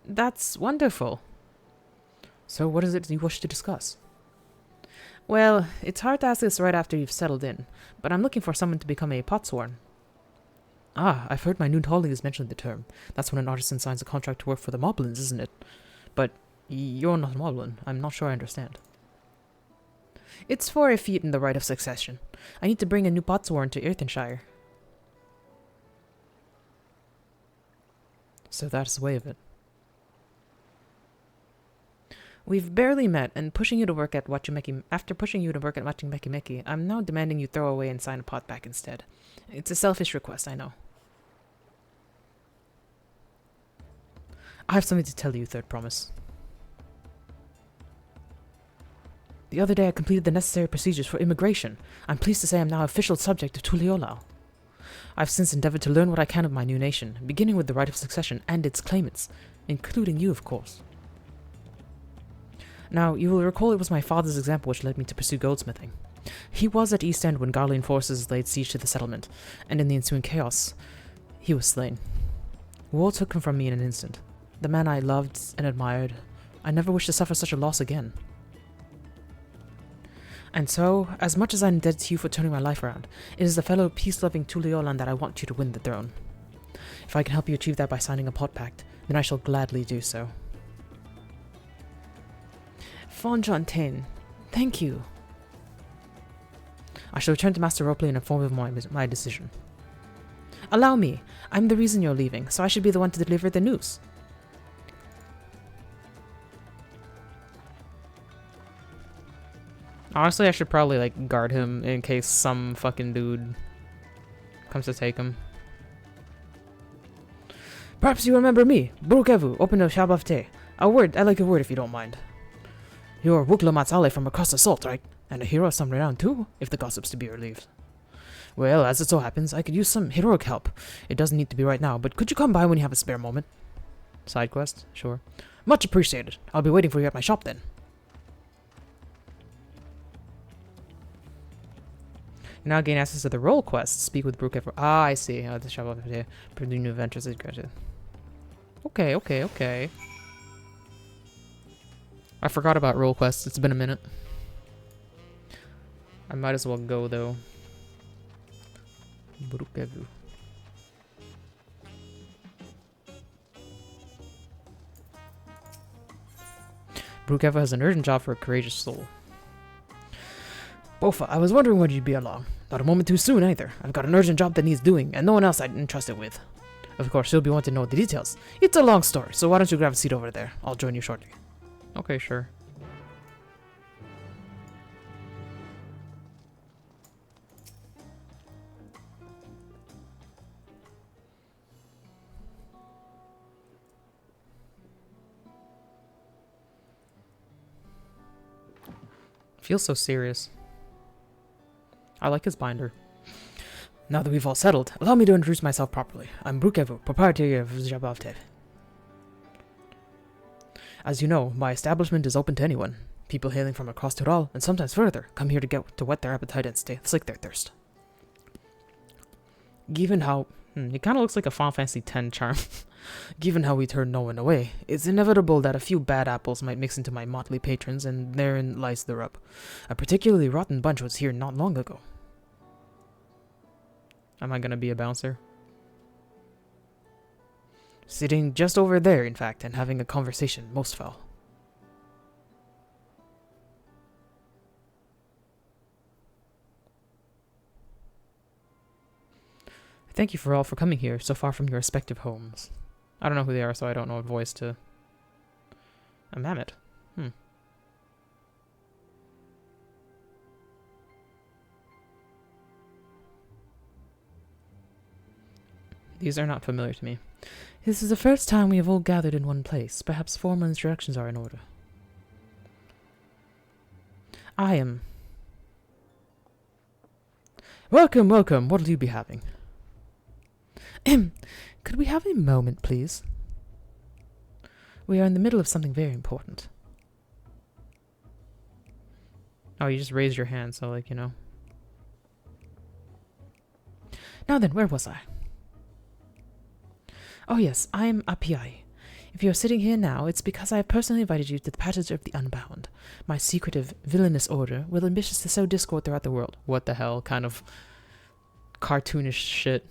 That's wonderful. So what is it you wish to discuss? Well, it's hard to ask this right after you've settled in, but I'm looking for someone to become a potsworn. Ah, I've heard my new colleagues mention the term. That's when an artisan signs a contract to work for the Moblins, isn't it? But you're not a Moblin. I'm not sure I understand. It's for a feat in the rite of succession. I need to bring a new potsworn to Earthenshire. So that's the way of it. We've barely met, and after pushing you to work at Wachumeki, I'm now demanding you throw away and sign a pot back instead. It's a selfish request, I know. I have something to tell you, Third Promise. The other day I completed the necessary procedures for immigration. I'm pleased to say I'm now official subject of Tuliolao. I've since endeavored to learn what I can of my new nation, beginning with the right of succession and its claimants, including you, of course. Now, you will recall it was my father's example which led me to pursue goldsmithing. He was at East End when Garlean forces laid siege to the settlement, and in the ensuing chaos, he was slain. War took him from me in an instant. The man I loved and admired. I never wish to suffer such a loss again. And so, as much as I'm indebted to you for turning my life around, it is the fellow peace-loving Tuliolan that I want you to win the throne. If I can help you achieve that by signing a pot pact, then I shall gladly do so. Fonjontaine, thank you. I shall return to Master Ropley and inform him of my decision. Allow me. I'm the reason you're leaving, so I should be the one to deliver the news. Honestly, I should probably, like, guard him in case some fucking dude comes to take him. Perhaps you remember me, Brukevu, open of Shabafte. A word, I like a word if you don't mind. You're Wukla Matsale from across the salt, right? And a hero of some renown too, if the gossip's to be relieved. Well, as it so happens, I could use some heroic help. It doesn't need to be right now, but could you come by when you have a spare moment? Side quest? Sure. Much appreciated. I'll be waiting for you at my shop then. You now gain access to the role quest. Speak with Brook. Ah, I see. Oh, the shop over here. Pursue new adventures is granted. Okay, okay, okay. I forgot about role quests. It's been a minute. I might as well go though. Brukevu. Brukevu has an urgent job for a courageous soul. Bofa, I was wondering when you'd be along. Not a moment too soon either. I've got an urgent job that needs doing, and no one else I'd entrust it with. Of course, you'll be wanting to know the details. It's a long story, so why don't you grab a seat over there? I'll join you shortly. Okay, sure. Feels so serious. I like his binder. Now that we've all settled, allow me to introduce myself properly. I'm Brukevu, proprietor of Jabavtev. As you know, my establishment is open to anyone. People hailing from across Tural, and sometimes further, come here to whet their appetite and slake their thirst. Given how... He kind of looks like a Final Fantasy X charm. Given how we turn no one away, it's inevitable that a few bad apples might mix into my motley patrons, and therein lies the rub. A particularly rotten bunch was here not long ago. Am I gonna be a bouncer? Sitting just over there, in fact, and having a conversation most foul. Thank you for all for coming here, so far from your respective homes. I don't know who they are, so I don't know what voice to... A mammoth. These are not familiar to me. This is the first time we have all gathered in one place. Perhaps formal introductions are in order. I am... Welcome, welcome. What'll you be having? Could we have a moment, please? We are in the middle of something very important. Oh, you just raised your hand, so, like, you know. Now then, where was I? Oh yes, I'm Apiai. If you're sitting here now, it's because I have personally invited you to the Passage of the Unbound, my secretive, villainous order, with ambitious to sow discord throughout the world. What the hell? Kind of cartoonish shit.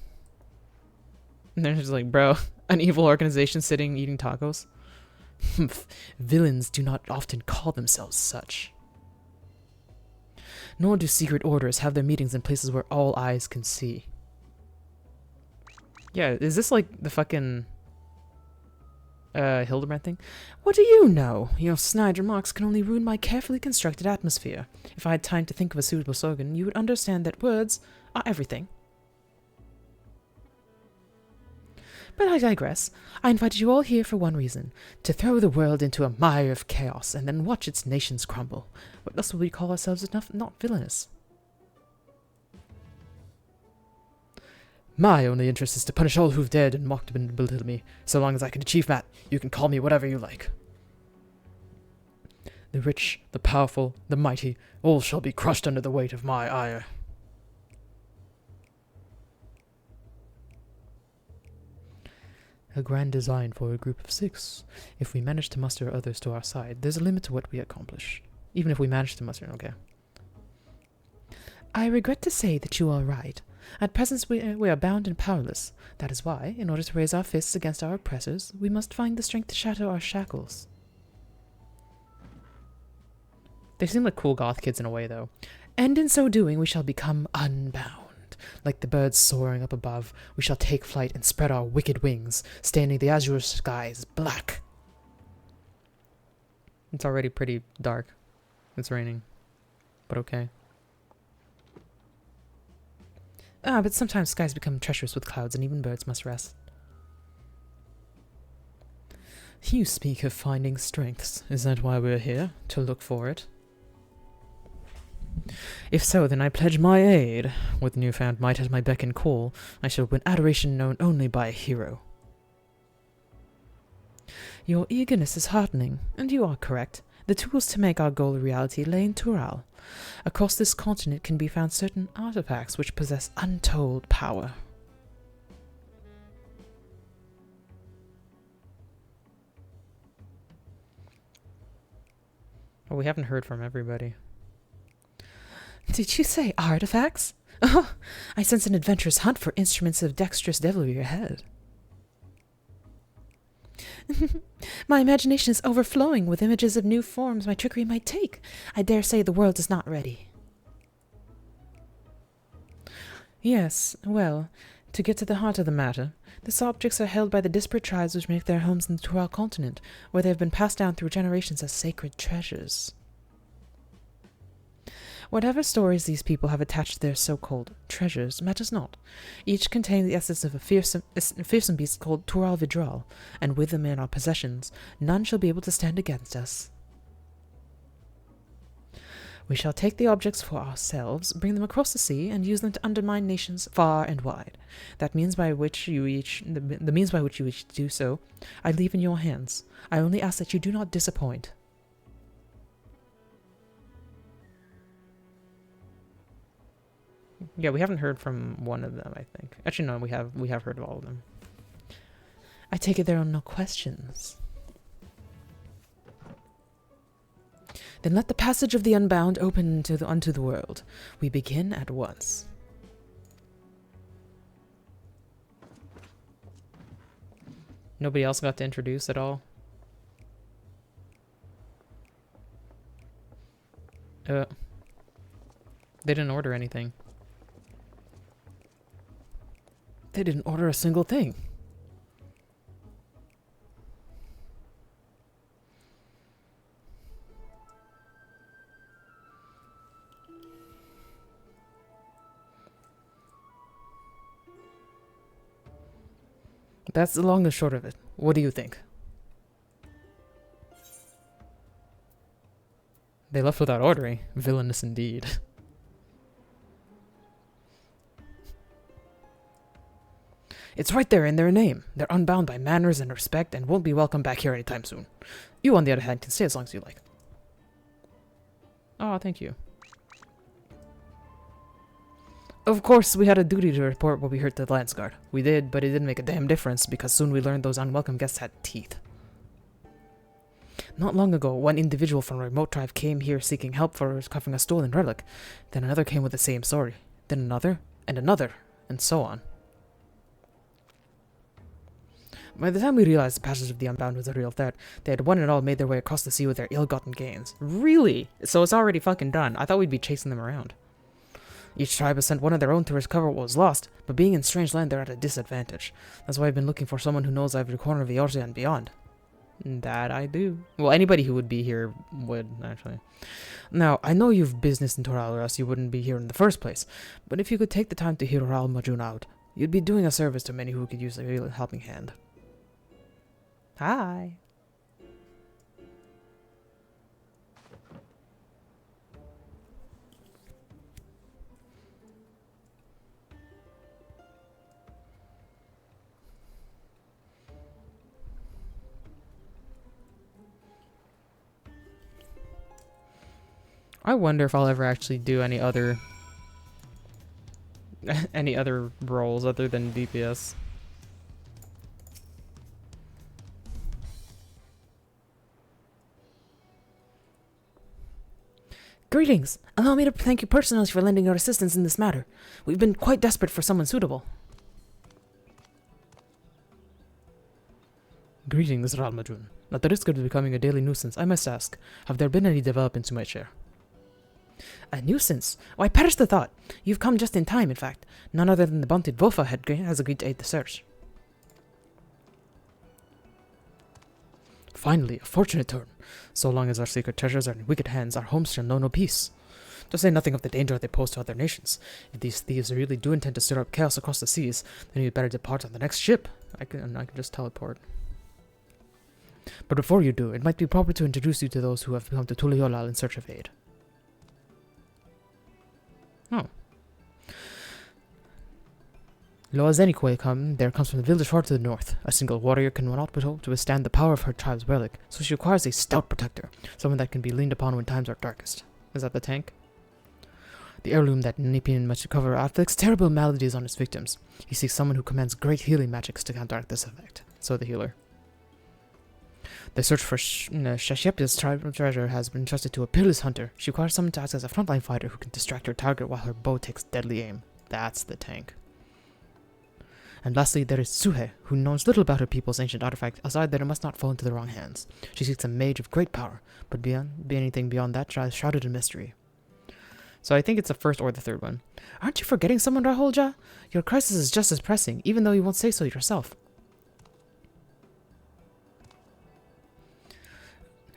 And they're just like, bro, an evil organization sitting eating tacos? Villains do not often call themselves such. Nor do secret orders have their meetings in places where all eyes can see. Yeah, is this like the fucking Hildebrand thing? What do you know? Your snide remarks can only ruin my carefully constructed atmosphere. If I had time to think of a suitable slogan, you would understand that words are everything. But I digress. I invited you all here for one reason, to throw the world into a mire of chaos and then watch its nations crumble. What else would we call ourselves if not villainous? My only interest is to punish all who've dared and mocked and belittled me. So long as I can achieve that, you can call me whatever you like. The rich, the powerful, the mighty, all shall be crushed under the weight of my ire. A grand design for a group of 6. If we manage to muster others to our side, there's a limit to what we accomplish. Even if we manage to muster, okay. I regret to say that you are right. At present we are bound and powerless. That is why, in order to raise our fists against our oppressors, we must find the strength to shatter our shackles. They seem like cool goth kids in a way, though. And in so doing, we shall become unbound. Like the birds soaring up above, we shall take flight and spread our wicked wings, staining the azure skies black. It's already pretty dark. It's raining. But okay. But sometimes skies become treacherous with clouds, and even birds must rest. You speak of finding strengths. Is that why we're here? To look for it? If so, then I pledge my aid. With newfound might at my beck and call, I shall win adoration known only by a hero. Your eagerness is heartening, and you are correct. The tools to make our goal a reality lay in Tural. Across this continent can be found certain artifacts which possess untold power. Well, we haven't heard from everybody. Did you say artifacts? Oh, I sense an adventurous hunt for instruments of dexterous devilry ahead. My imagination is overflowing with images of new forms my trickery might take. I dare say the world is not ready. Yes, well, to get to the heart of the matter, these objects are held by the disparate tribes which make their homes in the Tural continent, where they have been passed down through generations as sacred treasures. Whatever stories these people have attached to their so-called treasures matters not. Each contains the essence of a fearsome beast called Tural Vidral, and with them in our possessions, none shall be able to stand against us. We shall take the objects for ourselves, bring them across the sea, and use them to undermine nations far and wide. The means by which you each do so, I leave in your hands. I only ask that you do not disappoint. Yeah, we haven't heard from one of them, I think. Actually, no, we have heard of all of them. I take it there are no questions. Then let the passage of the unbound open unto the world. We begin at once. Nobody else got to introduce at all? They didn't order anything. They didn't order a single thing. That's the long and short of it. What do you think? They left without ordering. Villainous indeed. It's right there in their name. They're unbound by manners and respect and won't be welcome back here anytime soon. You, on the other hand, can stay as long as you like. Oh, thank you. Of course, we had a duty to report what we heard to the Lance Guard. We did, but it didn't make a damn difference because soon we learned those unwelcome guests had teeth. Not long ago, one individual from a remote tribe came here seeking help for recovering a stolen relic. Then another came with the same story. Then another, and so on. By the time we realized the passage of the Unbound was a real threat, they had one and all made their way across the sea with their ill-gotten gains. Really? So it's already fucking done. I thought we'd be chasing them around. Each tribe has sent one of their own to recover what was lost, but being in strange land, they're at a disadvantage. That's why I've been looking for someone who knows every corner of Eorzea and beyond. That I do. Well, anybody who would be here would, actually. Now, I know you've business in Tural, or else you wouldn't be here in the first place, but if you could take the time to hear Ral Majun out, you'd be doing a service to many who could use a real helping hand. Hi. I wonder if I'll ever actually do any other any other roles other than DPS. Greetings! Allow me to thank you personally for lending your assistance in this matter. We've been quite desperate for someone suitable. Greetings, Ralmadun. At the risk of becoming a daily nuisance, I must ask, have there been any developments you might share? A nuisance? Why, perish the thought! You've come just in time, in fact. None other than the bounty Vofa has agreed to aid the search. Finally, a fortunate turn. So long as our secret treasures are in wicked hands, our homes shall know no peace. To say nothing of the danger they pose to other nations. If these thieves really do intend to stir up chaos across the seas, then you'd better depart on the next ship. I can just teleport. But before you do, it might be proper to introduce you to those who have come to Tuliolal in search of aid. Oh. Loazenikwe there comes from the village far to the north. A single warrior cannot be hope to withstand the power of her tribe's relic, so she requires a stout protector, someone that can be leaned upon when times are darkest. Is that the tank? The heirloom that Nepean must recover afflicts terrible maladies on its victims. He seeks someone who commands great healing magics to counteract this effect. So the healer. The search for Shashepya's tribal treasure has been entrusted to a peerless hunter. She requires someone to act as a frontline fighter who can distract her target while her bow takes deadly aim. That's the tank. And lastly, there is Suhe, who knows little about her people's ancient artifact, aside that it must not fall into the wrong hands. She seeks a mage of great power, but anything beyond that is shrouded in mystery. So I think it's the first or the third one. Aren't you forgetting someone, Rahulja? Your crisis is just as pressing, even though you won't say so yourself.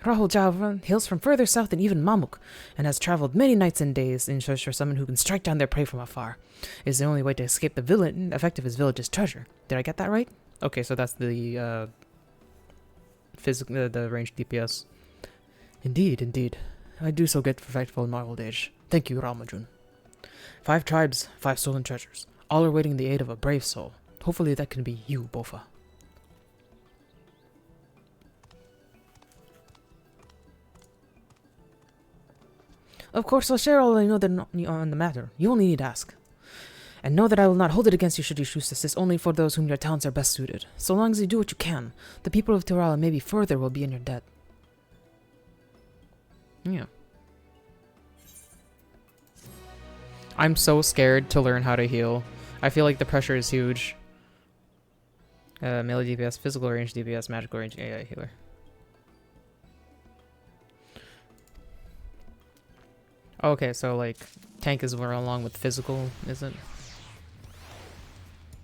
Rahulja hails from further south than even Mamuk, and has traveled many nights and days in search for someone who can strike down their prey from afar. It is the only way to escape the effect of his village's treasure. Did I get that right? Okay, so that's the the ranged DPS. Indeed. I do so get forgetful in my old age. Thank you, Ralmajun. 5 tribes, 5 stolen treasures. All are awaiting the aid of a brave soul. Hopefully that can be you, Bofa. Of course, I'll share all I know on the matter. You only need to ask. And know that I will not hold it against you should you choose to assist only for those whom your talents are best suited. So long as you do what you can, the people of Tirala and maybe further will be in your debt. Yeah. I'm so scared to learn how to heal. I feel like the pressure is huge. Melee DPS, physical range DPS, magical range AI healer. Okay, so like tank is more along with physical, is it?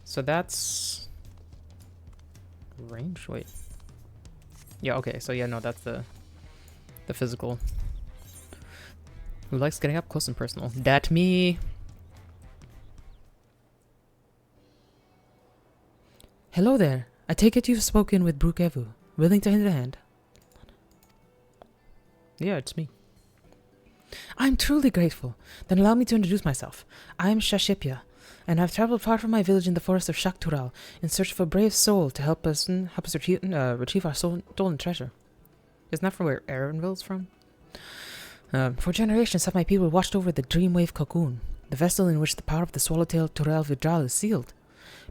So that's range. Wait. Yeah. Okay. So yeah, no, that's the physical. Who likes getting up close and personal? That me. Hello there. I take it you've spoken with Brukevu. Willing to hand a hand? Yeah, it's me. I'm truly grateful. Then allow me to introduce myself. I am Shashepya, and I've traveled far from my village in the forest of Shaktural in search of a brave soul to help us retrieve our stolen treasure. Isn't that from where Aaronville's from? For generations have my people watched over the Dreamwave Cocoon, the vessel in which the power of the swallowtail Turel Vidral is sealed.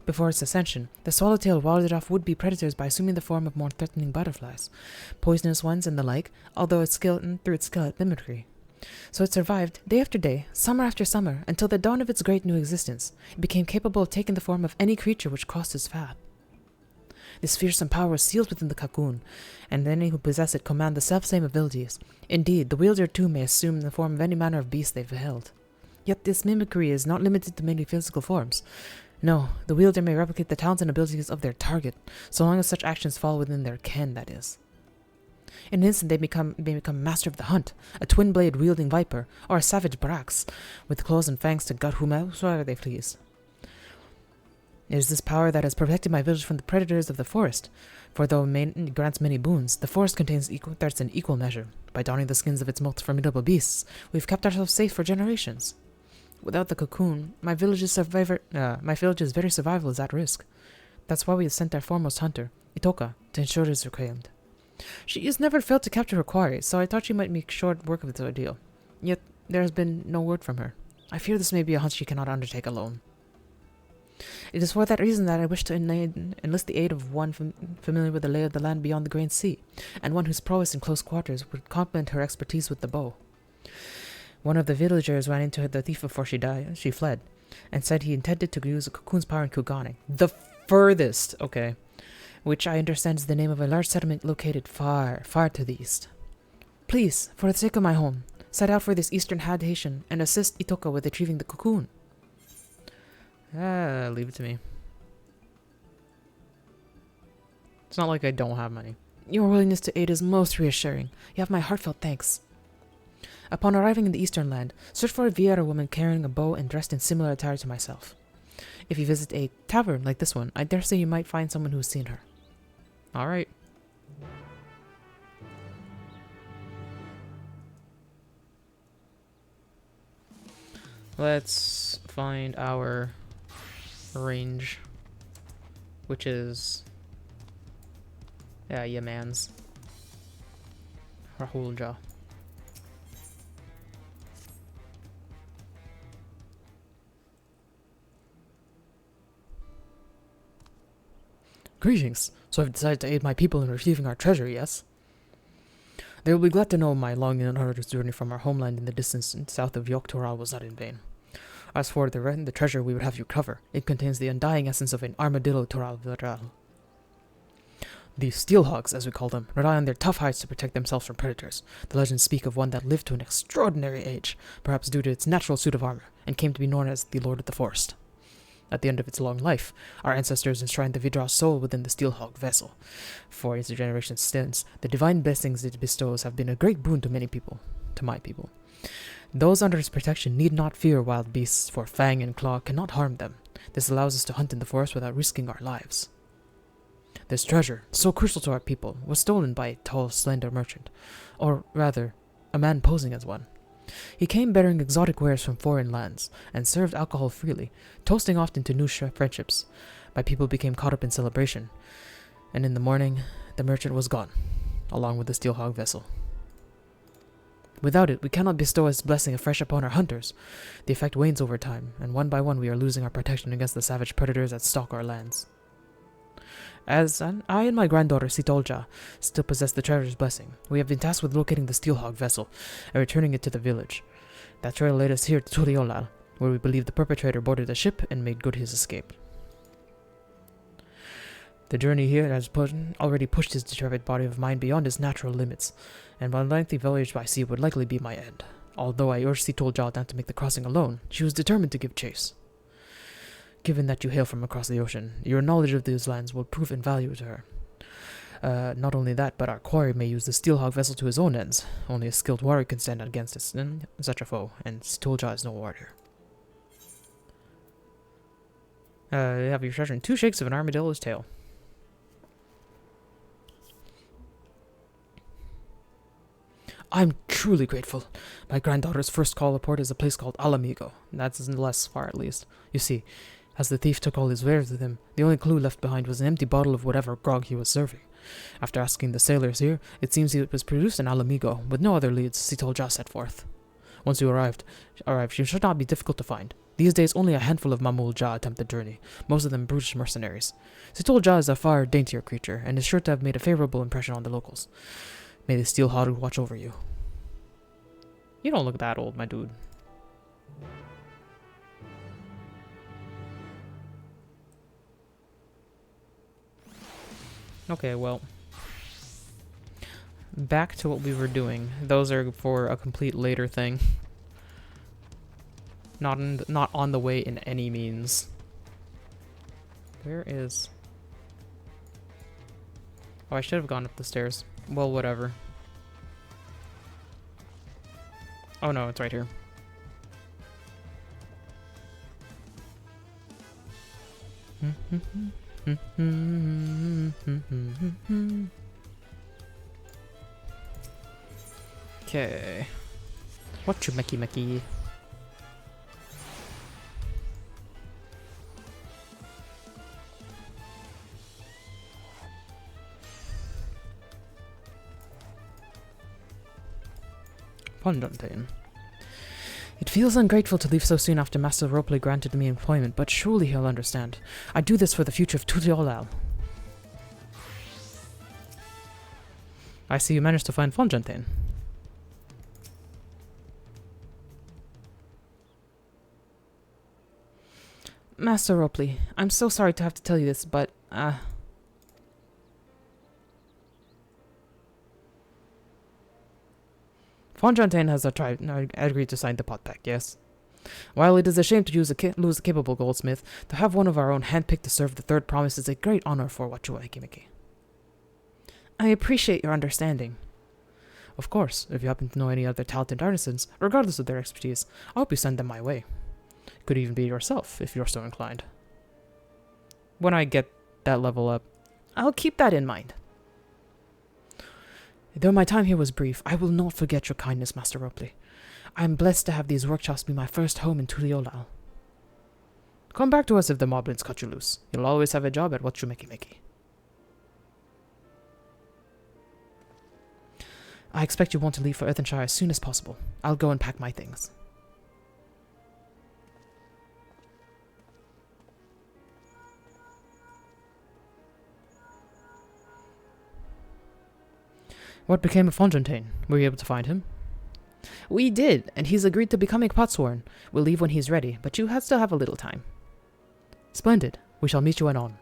Before its ascension, the swallowtail warded off would-be predators by assuming the form of more threatening butterflies, poisonous ones and the like, although through its skill at mimicry. So it survived, day after day, summer after summer, until the dawn of its great new existence. It became capable of taking the form of any creature which crossed its path. This fearsome power was sealed within the cocoon, and any who possess it command the self-same abilities. Indeed, the wielder too may assume the form of any manner of beast they've beheld. Yet this mimicry is not limited to merely physical forms. No, the wielder may replicate the talents and abilities of their target, so long as such actions fall within their ken, that is. In an instant they become master of the hunt, a twin-blade wielding viper, or a savage brax, with claws and fangs to gut whomever they please. It is this power that has protected my village from the predators of the forest, for though it grants many boons, the forest contains threats in equal measure. By donning the skins of its most formidable beasts, we've kept ourselves safe for generations. Without the cocoon, my village's very survival is at risk. That's why we have sent our foremost hunter, Itoka, to ensure it is reclaimed. She has never failed to capture her quarry, so I thought she might make short work of this ordeal. Yet there has been no word from her. I fear this may be a hunt she cannot undertake alone. It is for that reason that I wish to enlist the aid of one familiar with the lay of the land beyond the Great Sea, and one whose prowess in close quarters would complement her expertise with the bow. One of the villagers ran into the thief before she fled, and said he intended to use a cocoon's power in Kugane. The furthest, okay. Which I understand is the name of a large settlement located far, far to the east. Please, for the sake of my home, set out for this eastern habitation and assist Itoka with retrieving the cocoon. Leave it to me. It's not like I don't have money. Your willingness to aid is most reassuring. You have my heartfelt thanks. Upon arriving in the eastern land, search for a Vieira woman carrying a bow and dressed in similar attire to myself. If you visit a tavern like this one, I dare say you might find someone who's seen her. Alright. Let's find our range, which is Yaman's Rahulja. Greetings. So I've decided to aid my people in retrieving our treasure, yes? They will be glad to know my long and arduous journey from our homeland in the distance south of Yoktora was not in vain. As for the treasure we would have you cover, it contains the undying essence of an armadillo toral viral. The steelhogs, as we call them, rely on their tough hides to protect themselves from predators. The legends speak of one that lived to an extraordinary age, perhaps due to its natural suit of armor, and came to be known as the Lord of the Forest. At the end of its long life, our ancestors enshrined the Vidra's soul within the steelhog vessel. For its generations since, the divine blessings it bestows have been a great boon to many people, to my people. Those under its protection need not fear wild beasts, for fang and claw cannot harm them. This allows us to hunt in the forest without risking our lives. This treasure, so crucial to our people, was stolen by a tall, slender merchant, or rather, a man posing as one. He came bearing exotic wares from foreign lands, and served alcohol freely, toasting often to new friendships. My people became caught up in celebration, and in the morning, the merchant was gone, along with the steelhog vessel. Without it, we cannot bestow its blessing afresh upon our hunters. The effect wanes over time, and one by one we are losing our protection against the savage predators that stalk our lands. As I and my granddaughter Sitolja still possess the treasure's blessing, we have been tasked with locating the steelhog vessel and returning it to the village. That trail led us here to Turiolal, where we believe the perpetrator boarded the ship and made good his escape. The journey here has already pushed his decrepit body of mine beyond his natural limits, and one lengthy voyage by sea would likely be my end. Although I urged Sitolja not to make the crossing alone, she was determined to give chase. Given that you hail from across the ocean, your knowledge of these lands will prove invaluable to her. Not only that, but our quarry may use the steelhog vessel to his own ends. Only a skilled warrior can stand against such a foe, and Stolja is no warrior. You have your treasure in 2 shakes of an armadillo's tail. I'm truly grateful. My granddaughter's first call to port is a place called Alamigo. That's less far, at least. You see, as the thief took all his wares with him, the only clue left behind was an empty bottle of whatever grog he was serving. After asking the sailors here, it seems it was produced in Alamigo, with no other leads, Sitolja set forth. Once you arrive, you should not be difficult to find. These days, only a handful of Mamul-ja attempt the journey, most of them brutish mercenaries. Sitolja is a far daintier creature, and is sure to have made a favorable impression on the locals. May the steelhog watch over you. You don't look that old, my dude. Okay, well. Back to what we were doing. Those are for a complete later thing. Not on the way in any means. Where is... Oh, I should have gone up the stairs. Well, whatever. Oh no, it's right here. Okay. What you Meki? Fondaine. feels ungrateful to leave so soon after Master Ropley granted me employment, but surely he'll understand. I do this for the future of Tuliolal. I see you managed to find Fonjantain. Master Ropley, I'm so sorry to have to tell you this, but, Fonjantain has agreed to sign the pot pact, yes? While it is a shame to lose a capable goldsmith, to have one of our own handpicked to serve the third promise is a great honor for Wachua. I appreciate your understanding. Of course, if you happen to know any other talented artisans, regardless of their expertise, I hope you send them my way. It could even be yourself, if you're so inclined. When I get that level up, I'll keep that in mind. Though my time here was brief, I will not forget your kindness, Master Ropley. I am blessed to have these workshops be my first home in Tuliolal. Come back to us if the moblins cut you loose. You'll always have a job at Wachumekimeki. I expect you want to leave for Earthenshire as soon as possible. I'll go and pack my things. What became of Fonjantain? Were you able to find him? We did, and he's agreed to becoming potsworn. We'll leave when he's ready, but you still have a little time. Splendid. We shall meet you anon.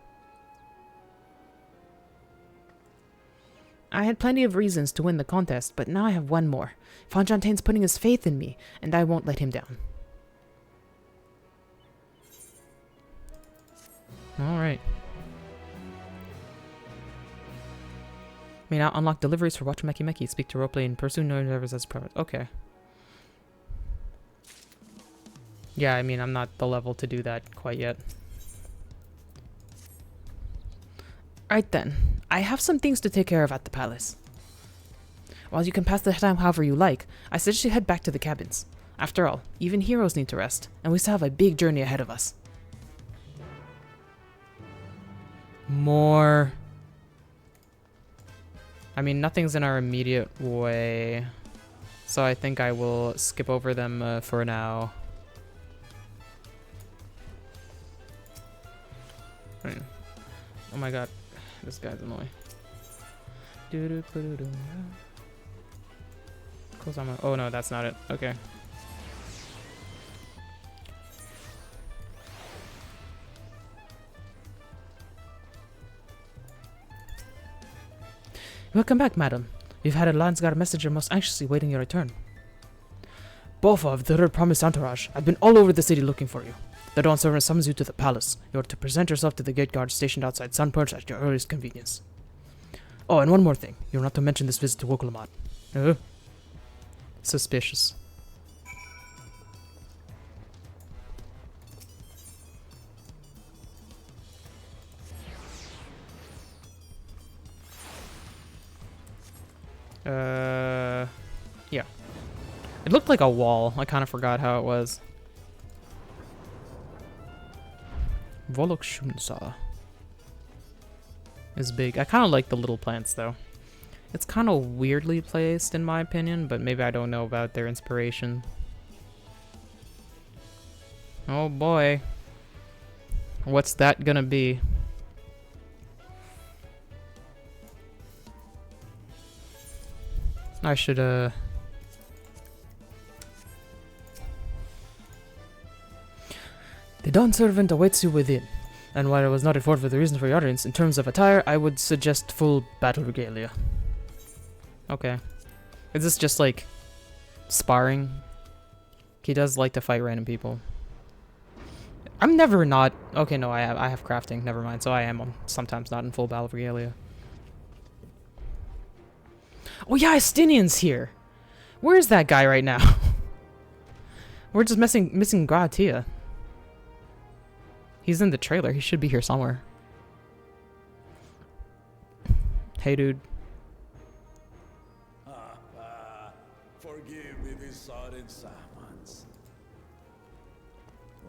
I had plenty of reasons to win the contest, but now I have one more. Fonjantain's putting his faith in me, and I won't let him down. Alright. May now unlock deliveries for Wachumekimeki. Speak to Roleplay and pursue no endeavors as promised. Okay. Yeah, I mean, I'm not the level to do that quite yet. Alright then. I have some things to take care of at the palace. While you can pass the time however you like, I suggest you head back to the cabins. After all, even heroes need to rest, and we still have a big journey ahead of us. More... I mean, nothing's in our immediate way, so I think I will skip over them for now. Oh my god, this guy's annoying. Oh no, that's not it. Okay. Welcome back, madam. We've had a Landsguard messenger most anxiously waiting your return. Bofa of the Third Promise Entourage, I've been all over the city looking for you. The Dawn Servant summons you to the palace. You are to present yourself to the gate guard stationed outside Sunperch at your earliest convenience. Oh, and one more thing. You're not to mention this visit to Wokulamat. Suspicious. Yeah. It looked like a wall. I kind of forgot how it was. Volok Shunsa is big. I kind of like the little plants, though. It's kind of weirdly placed, in my opinion, but maybe I don't know about their inspiration. Oh boy. What's that gonna be? I should, The Dawn Servant awaits you within, and while I was not informed of the reason for your audience, in terms of attire, I would suggest full battle regalia. Okay. Is this just, like, sparring? He does like to fight random people. I'm never not... Okay, no, I have crafting, never mind, so I am sometimes not in full battle regalia. Oh yeah, Estinian's here! Where is that guy right now? We're just missing Gratia. He's in the trailer. He should be here somewhere. Hey, dude. Forgive me this sudden summons.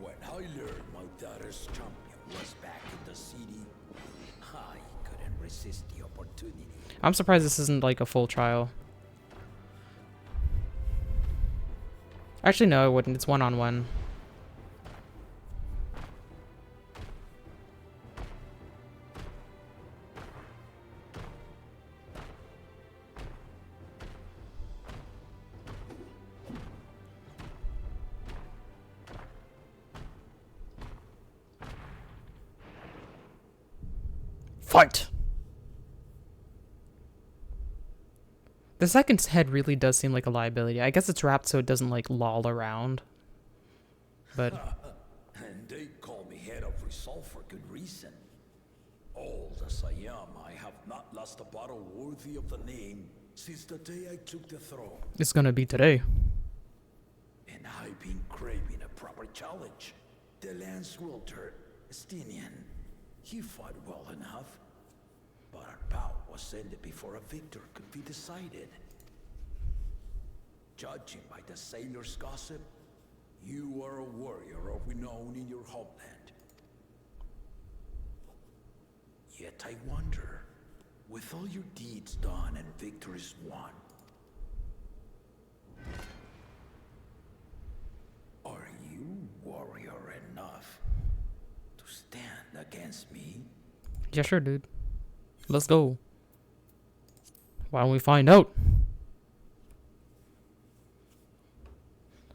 When I learned my daughter's champion was back in the city, I couldn't resist the opportunity. I'm surprised this isn't like a full trial. Actually, no, it wouldn't. It's one-on-one. Fight! The second head really does seem like a liability. I guess it's wrapped so it doesn't, like, loll around. But... And they call me head of resolve for good reason. Old as I am, I have not lost a battle worthy of the name since the day I took the throne. it's gonna be today. And I've been craving a proper challenge. The Lance Wilter, Estinian, he fought well enough. But our bout was ended before a victor could be decided. Judging by the sailors' gossip, you are a warrior of renown in your homeland. Yet I wonder, with all your deeds done and victories won, are you warrior enough to stand against me? Yeah, sure, dude. Let's go. Why don't we find out?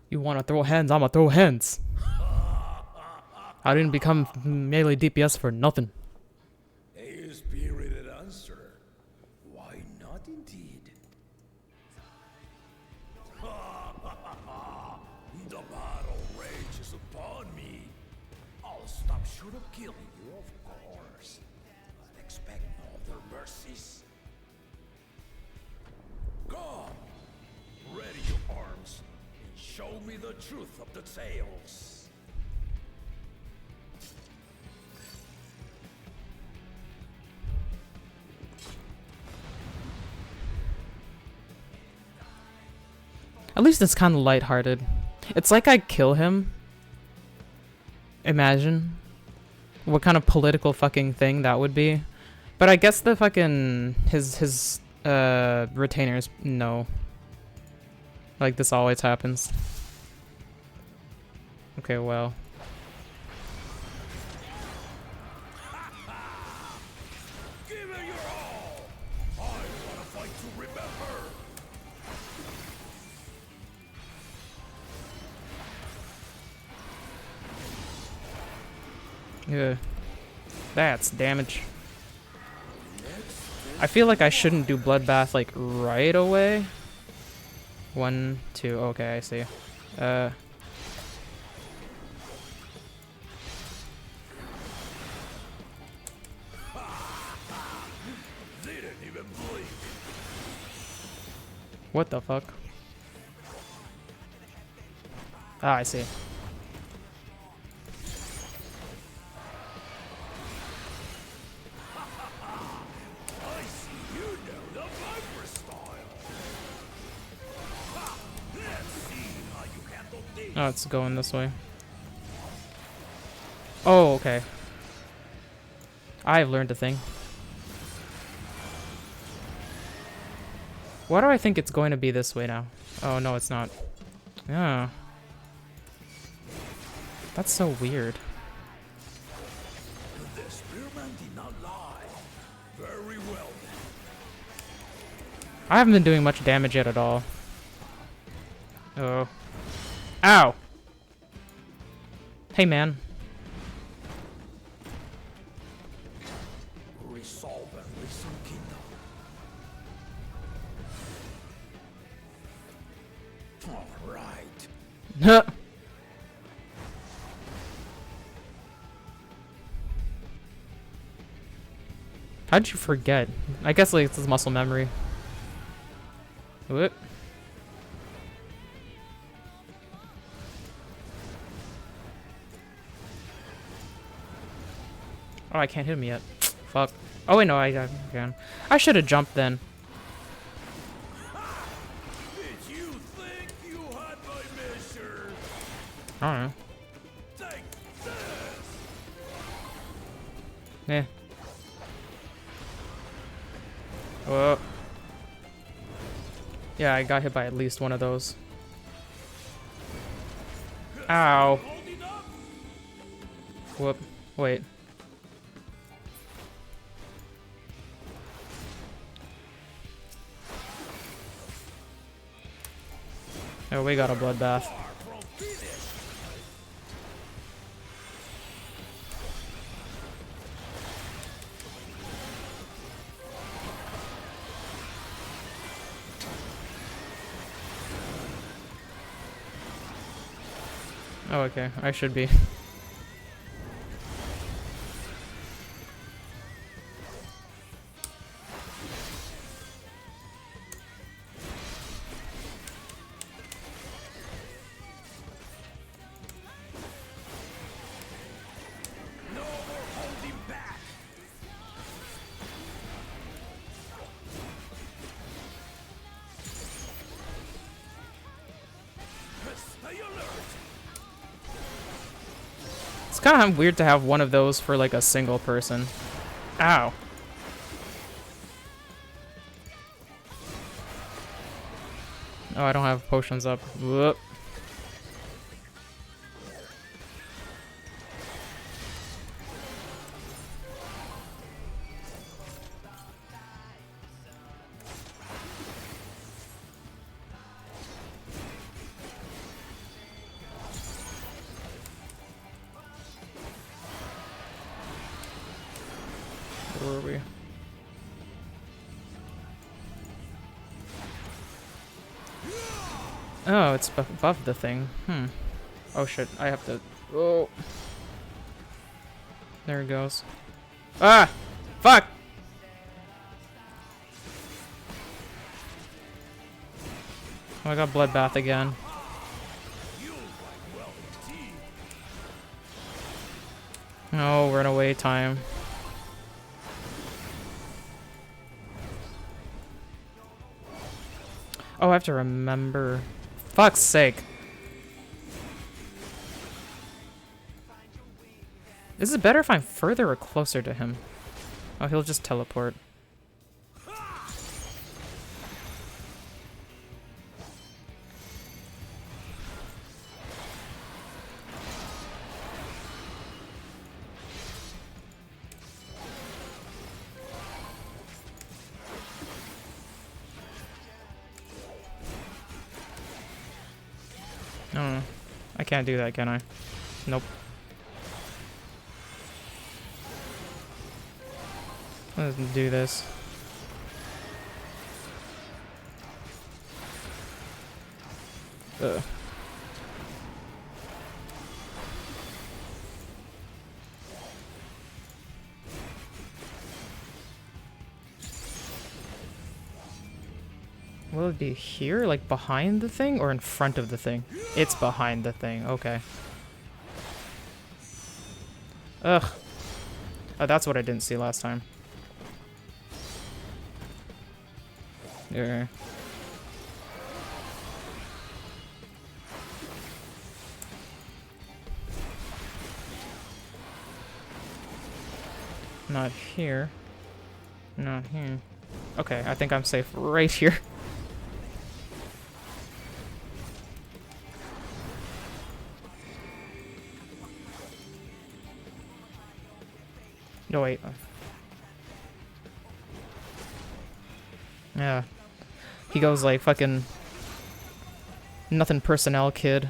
You wanna throw hands, I'ma throw hands. I didn't become melee DPS for nothing. A spirited answer. Why not indeed? The battle rages upon me. I'll stop short of killing you, of course. But expect no other mercies. Come, ready your arms, and show me the truth of the tales. At least it's kind of lighthearted. It's like I'd kill him. Imagine what kind of political fucking thing that would be. But I guess the fucking his retainers know. Like this always happens. Okay, well. Give it your all! I want to fight to remember! Yeah. That's damage. I feel like I shouldn't do bloodbath like right away. 1, 2, okay, I see. Didn't even blink. What the fuck? Ah, I see. I see you know the Viper style. Ha! Let's see how you handle this. Oh, it's going this way. Oh, okay. I've learned a thing. Why do I think it's going to be this way now? Oh, no, it's not. Yeah. That's so weird. The spearman did not lie. Very well then. I haven't been doing much damage yet at all. Oh. Ow! Hey, man. Resolve and listen, kingdom. All right. How'd you forget? I guess like it's muscle memory. Whoop. Oh, I can't hit him yet. Fuck. Oh wait, no, I can. I should have jumped then. Did you think you had my measure? I don't know. Take this! Yeah. Whoa. Yeah, I got hit by at least one of those. Ow. Whoop. Wait. Oh, we got a bloodbath. Oh, okay. I should be. It's kind of weird to have one of those for like a single person. Ow. Oh, I don't have potions up. Whoop. Where were we? Oh, it's above the thing. Oh shit, I have to... Oh. There it goes. Ah! Fuck! Oh, I got bloodbath again. Oh, we're in a wait time. Oh, I have to remember. Fuck's sake. Is it better if I'm further or closer to him? Oh, he'll just teleport. No, I can't do that, can I? Nope. Let's do this. Ugh. Will it be here, like behind the thing, or in front of the thing? It's behind the thing, okay. Ugh. Oh, that's what I didn't see last time. Yeah. Not here. Not here. Okay, I think I'm safe right here. No, wait. Yeah. He goes like fucking nothing personnel kid.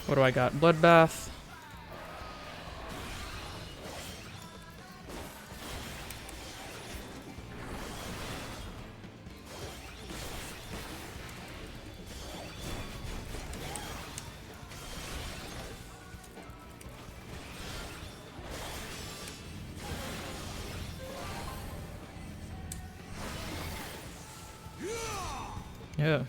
What do I got? Bloodbath. Yeah.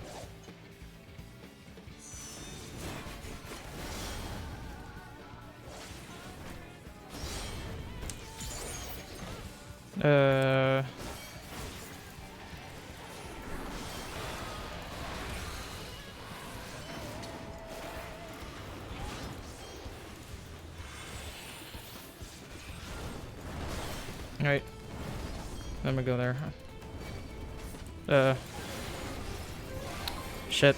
Alright. I'm gonna go there. Shit.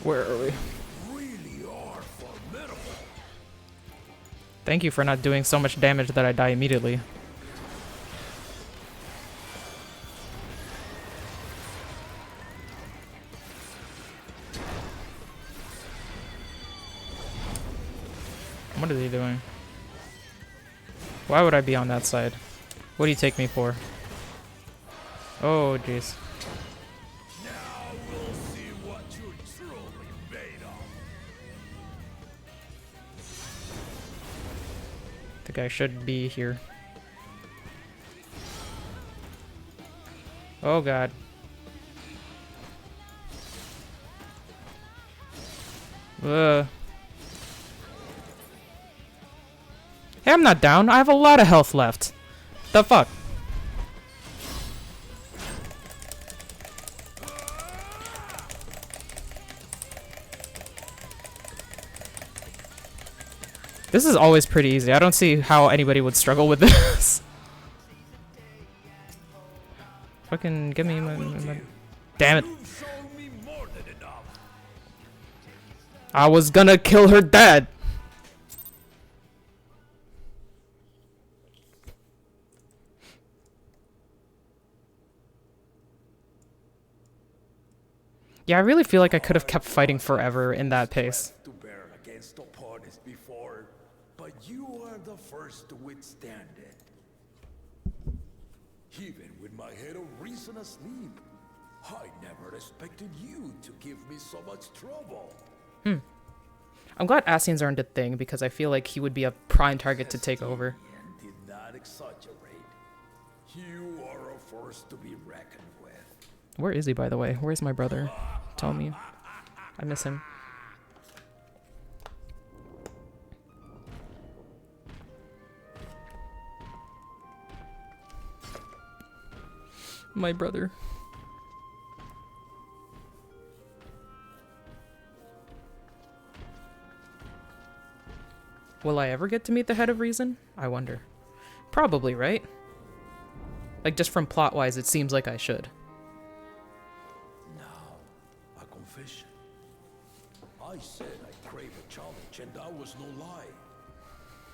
Where are we? Really are formidable. Thank you for not doing so much damage that I die immediately. What are they doing? Why would I be on that side? What do you take me for? Oh, jeez. Now we'll see what you're truly made of. I think I should be here. Oh, God. Ugh. Hey, I'm not down. I have a lot of health left. The fuck? This is always pretty easy. I don't see how anybody would struggle with this. Fucking give me my... Damn it. You've shown me more than enough. I was gonna kill her dad. Yeah, I really feel like I could have kept fighting forever in that pace. To bear against opponents before, but you are the first to withstand it. Even with my head of reason asleep, I never expected you to give me so much trouble. I'm glad Asians aren't a thing because I feel like he would be a prime target to take over. And did not exaggerate. You are a force to be reckoned with. Where is he, by the way? Where's my brother? Tell me. I miss him. My brother. Will I ever get to meet the head of reason? I wonder. Probably, right? Like, just from plot-wise, it seems like I should. Now, a confession. I said I crave a challenge, and that was no lie.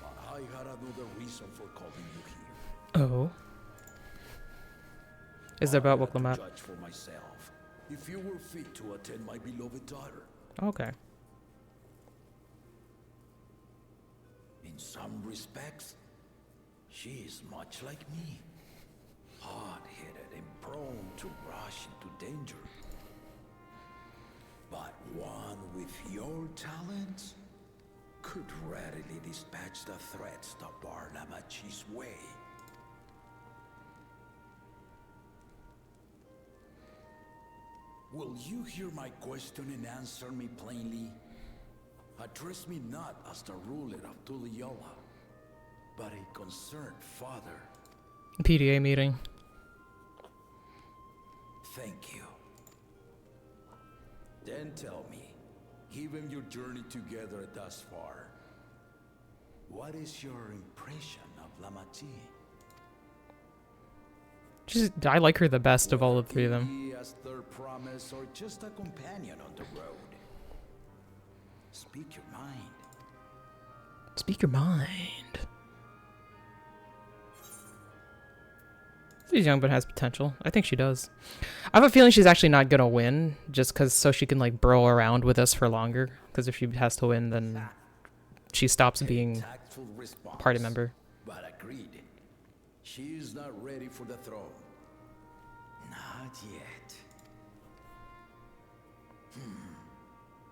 But I had another reason for calling you here. Oh. Is it about I had to Woklamat? judge for myself if you were fit to attend my beloved daughter. Okay. In some respects, she is much like me. Hard-headed and prone to rush into danger. But one with your talents could readily dispatch the threats that bar Lamachi's way. Will you hear my question and answer me plainly? Address me not as the ruler of Tuliola, but a concerned father. PDA meeting. Thank you. Then tell me, given your journey together thus far, what is your impression of Lamachi? I like her the best of all of the three of them. He as their promise or just a companion on the road? Speak your mind. Speak your mind. She's young but has potential. I think she does. I have a feeling she's actually not gonna win, just cause so she can like bro around with us for longer. Cause if she has to win, then she stops being Tactful response, party member. but agreed. She is not ready for the throne. Not yet.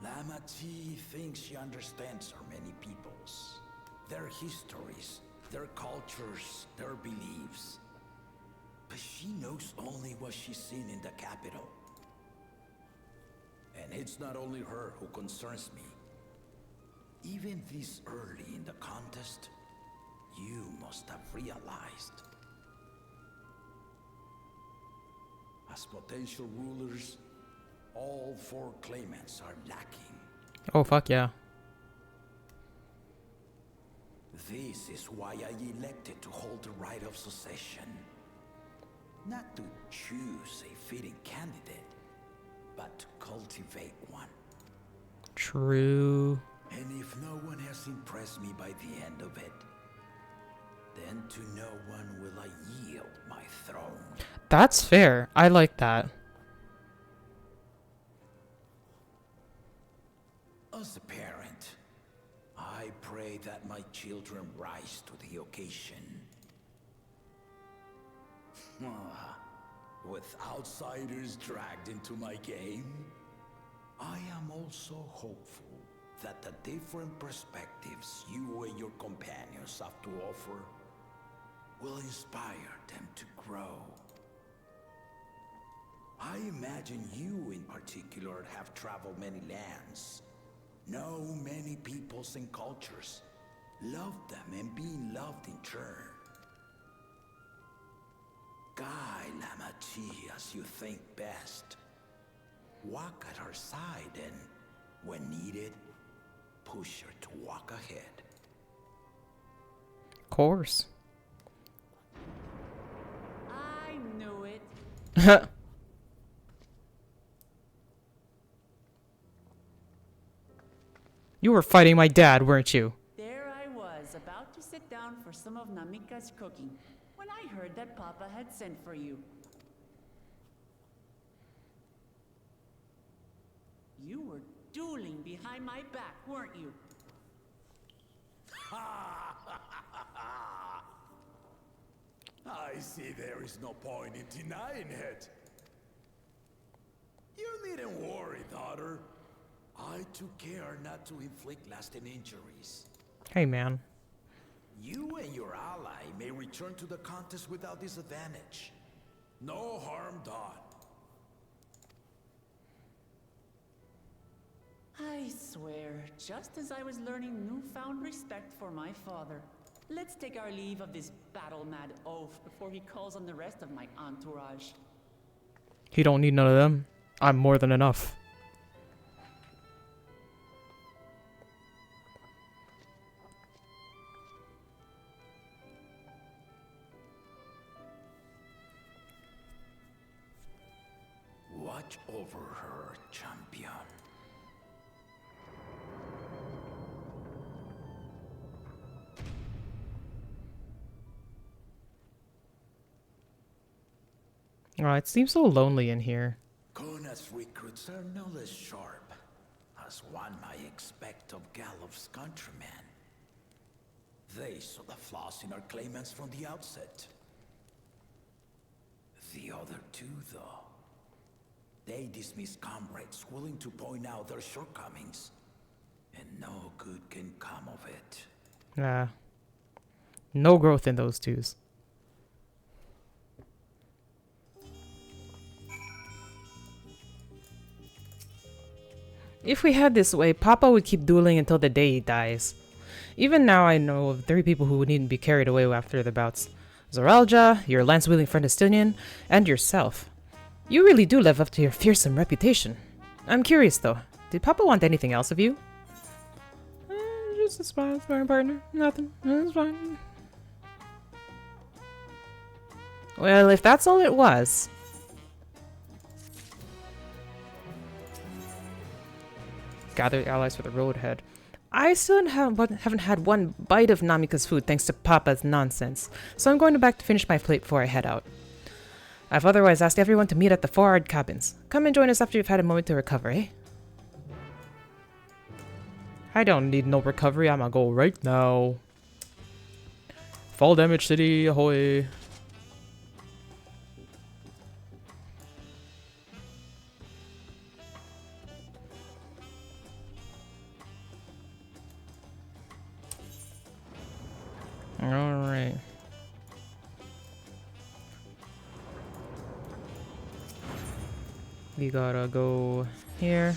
Lamachi thinks she understands our many peoples, their histories, their cultures, their beliefs. But she knows only what she's seen in the capital. And it's not only her who concerns me. Even this early in the contest, you must have realized. As potential rulers, all 4 claimants are lacking. Oh, fuck yeah. This is why I elected to hold the right of succession. Not to choose a fitting candidate, but to cultivate one. True. And if no one has impressed me by the end of it, then to no one will I yield my throne. That's fair. I like that. As a parent, I pray that my children rise to the occasion. With outsiders dragged into my game, I am also hopeful that the different perspectives you and your companions have to offer will inspire them to grow. I imagine you in particular have traveled many lands, know many peoples and cultures, loved them and being loved in turn. Guide Lamachi as you think best. Walk at her side and, when needed, push her to walk ahead. Of course. I knew it. You were fighting my dad, weren't you? There I was, about to sit down for some of Namika's cooking, when I heard that Papa had sent for you. You were dueling behind my back, weren't you? I see there is no point in denying it. You needn't worry, daughter. I took care not to inflict lasting injuries. Hey, man. You and your ally may return to the contest without disadvantage. No harm done. I swear, just as I was learning newfound respect for my father. Let's take our leave of this battle-mad oaf before he calls on the rest of my entourage. He don't need none of them. I'm more than enough. Watch over her, champion. Oh, it seems so lonely in here. Kona's recruits are no less sharp, as one might expect of Galloff's countrymen. They saw the flaws in our claimants from the outset. The other two, though, they dismiss comrades willing to point out their shortcomings, and no good can come of it. Nah. No growth in those twos. If we had this way, Papa would keep dueling until the day he dies. Even now I know of 3 people who needn't be carried away after the bouts. Zoralja, your lance-wielding friend Estinian, and yourself. You really do live up to your fearsome reputation. I'm curious though, did Papa want anything else of you? Just a sparring partner. Nothing. It's fine. Well, if that's all it was... Gather allies for the road ahead. I still haven't had one bite of Namika's food thanks to Papa's nonsense, so I'm going back to finish my plate before I head out. I've otherwise asked everyone to meet at the forward cabins. Come and join us after you've had a moment to recover, eh? I don't need no recovery, I'ma go right now. Fall Damage City, ahoy. Alright. We gotta go here.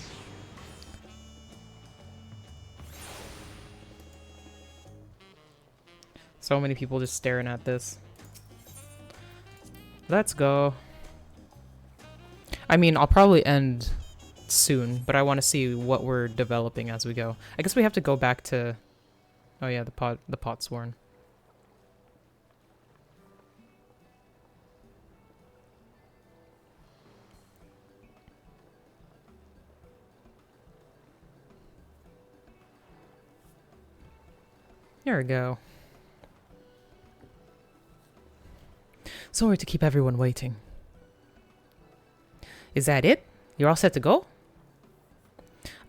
So many people just staring at this. Let's go. I mean, I'll probably end soon, but I want to see what we're developing as we go. I guess we have to go back to... Oh yeah, the pot sworn. There we go. Sorry to keep everyone waiting. Is that it? You're all set to go?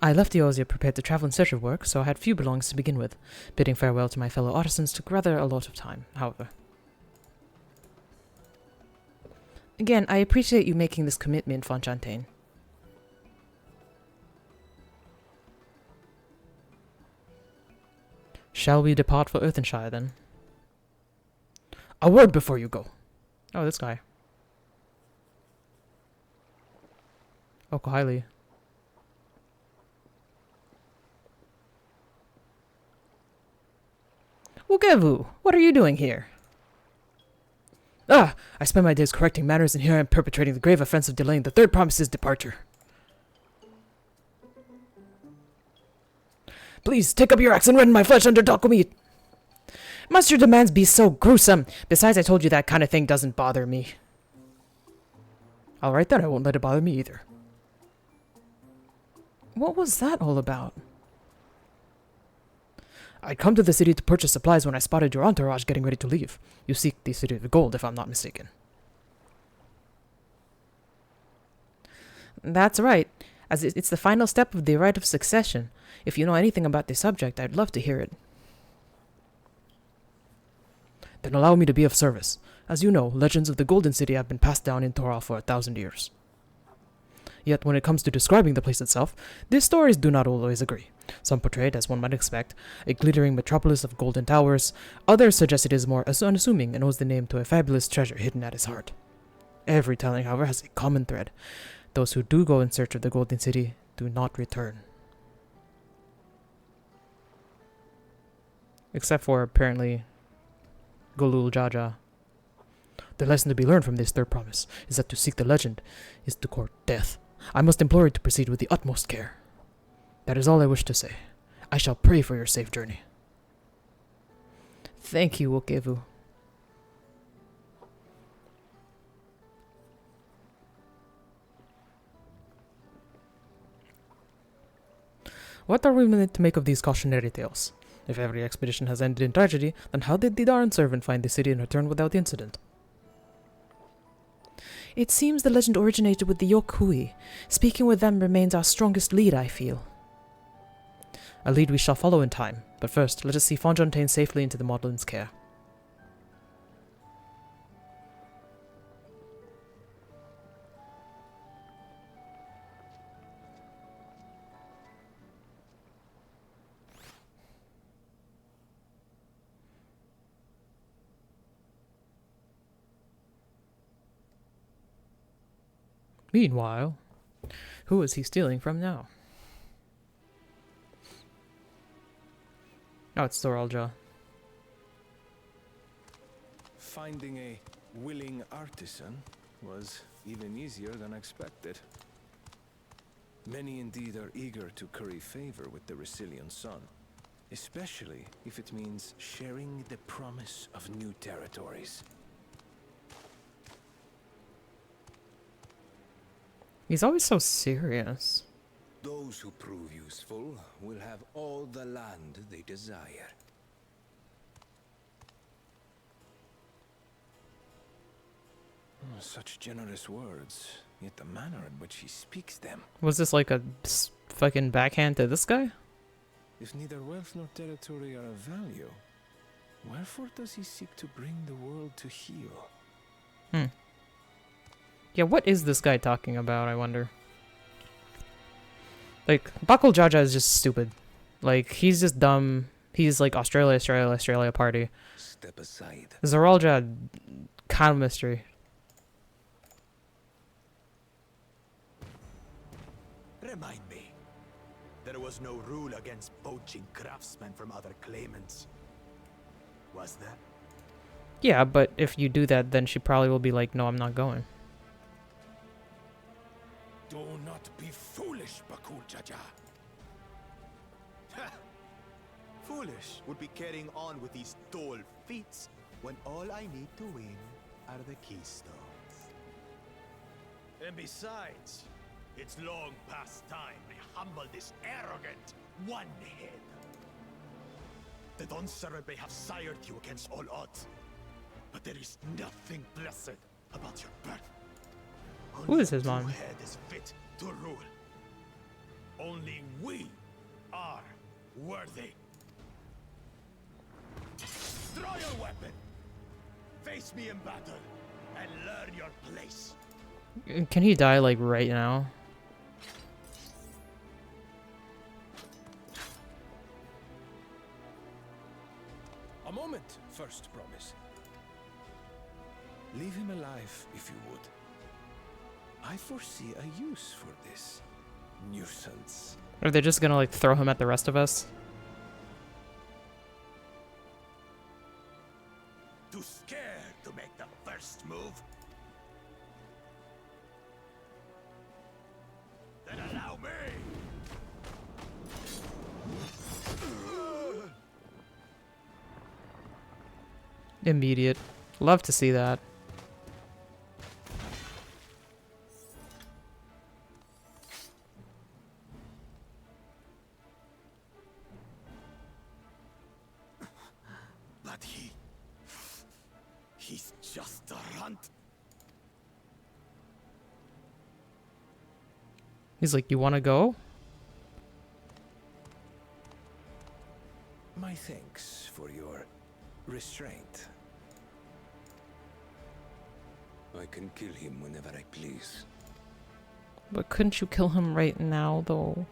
I left Eorzea prepared to travel in search of work, so I had few belongings to begin with. Bidding farewell to my fellow artisans took rather a lot of time, however. Again, I appreciate you making this commitment, Fonchaintain. Shall we depart for Earthenshire, then? A word before you go. Oh, this guy. Oh, Kylie. Ugevu, what are you doing here? Ah, I spend my days correcting matters, and here I am perpetrating the grave offense of delaying the third promise's departure. Please, take up your axe and rend my flesh under Dakumit. Must your demands be so gruesome? Besides, I told you that kind of thing doesn't bother me. Alright then, I won't let it bother me either. What was that all about? I'd come to the city to purchase supplies when I spotted your entourage getting ready to leave. You seek the City of Gold, if I'm not mistaken. That's right, as it's the final step of the rite of succession. If you know anything about the subject, I'd love to hear it. Then allow me to be of service. As you know, legends of the Golden City have been passed down in Torah for 1,000 years. Yet when it comes to describing the place itself, these stories do not always agree. Some portray it, as one might expect, a glittering metropolis of golden towers. Others suggest it is more unassuming and owes the name to a fabulous treasure hidden at its heart. Every telling, however, has a common thread. Those who do go in search of the Golden City do not return. Except for, apparently, Golul Jaja. The lesson to be learned from this third promise is that to seek the legend is to court death. I must implore you to proceed with the utmost care. That is all I wish to say. I shall pray for your safe journey. Thank you, Wokevu. What are we meant to make of these cautionary tales? If every expedition has ended in tragedy, then how did the Darn servant find the city and return without incident? It seems the legend originated with the Yokui. Speaking with them remains our strongest lead, I feel. A lead we shall follow in time, but first, let us see Fonchaintain safely into the Maudlin's care. Meanwhile, who is he stealing from now? Oh, it's Thoralja. Finding a willing artisan was even easier than expected. Many indeed are eager to curry favor with the Resilian sun, especially if it means sharing the promise of new territories. He's always so serious. Those who prove useful will have all the land they desire. Such generous words, yet the manner in which he speaks them. Was this like a fucking backhand to this guy? If neither wealth nor territory are of value, wherefore does he seek to bring the world to heel? Yeah, what is this guy talking about, I wonder? Like, Bakul Jaja is just stupid. Like, he's just dumb. He's like Australia party. Step aside. Zoralja, kind of mystery. Remind me. There was no rule against poaching craftsmen from other claimants. was there? Yeah, but if you do that, then she probably will be like, no, I'm not going. Do not be foolish, Bakul Jaja. Foolish would be carrying on with these dull feats when all I need to win are the keystones. And besides, it's long past time I humble this arrogant one-head. The Don Serebe may have sired you against all odds, but there is nothing blessed about your birth. Who is his Only a mom? two-head is fit to rule. Only we are worthy. Draw your weapon. Face me in battle and learn your place. Can he die, like, right now? A moment, first promise. Leave him alive, if you would. I foresee a use for this nuisance. Are they just gonna, like, throw him at the rest of us? Too scared to make the first move? Then allow me! Immediate. Love to see that. But he's just a runt. He's like, you wanna go? My thanks for your restraint. I can kill him whenever I please. But couldn't you kill him right now, though?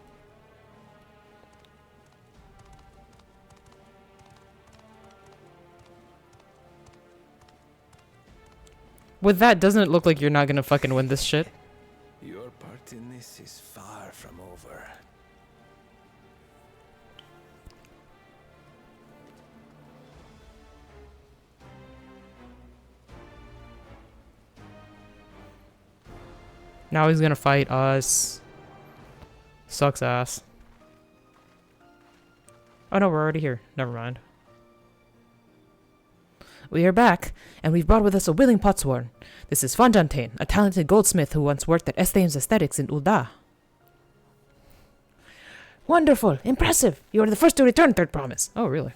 With that, doesn't it look like you're not gonna fucking win this shit? Your part in this is far from over. Now he's gonna fight us. Sucks ass. Oh no, we're already here. Never mind. We are back, and we've brought with us a willing potsworn. This is Fonjantain, a talented goldsmith who once worked at S37's Aesthetics in Ul'dah. Wonderful! Impressive! You are the first to return, Third Promise. Oh, really?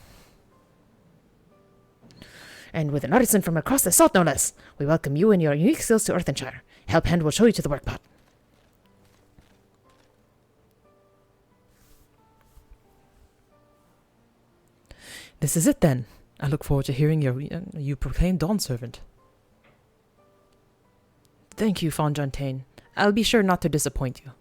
And with an artisan from across the salt, no less, we welcome you and your unique skills to Earthenshire. Helphand will show you to the workpot. This is it, then. I look forward to hearing you proclaim Dawn Servant. Thank you, Fonjantain. I'll be sure not to disappoint you.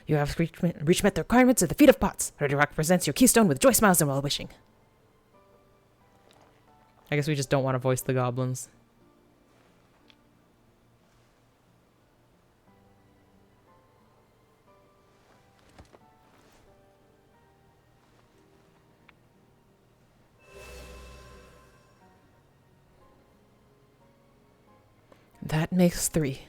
You have reached the requirements of the Feat of Pots. Ready Rock presents your keystone with joy smiles and well-wishing. I guess we just don't want to voice the goblins. That makes 3.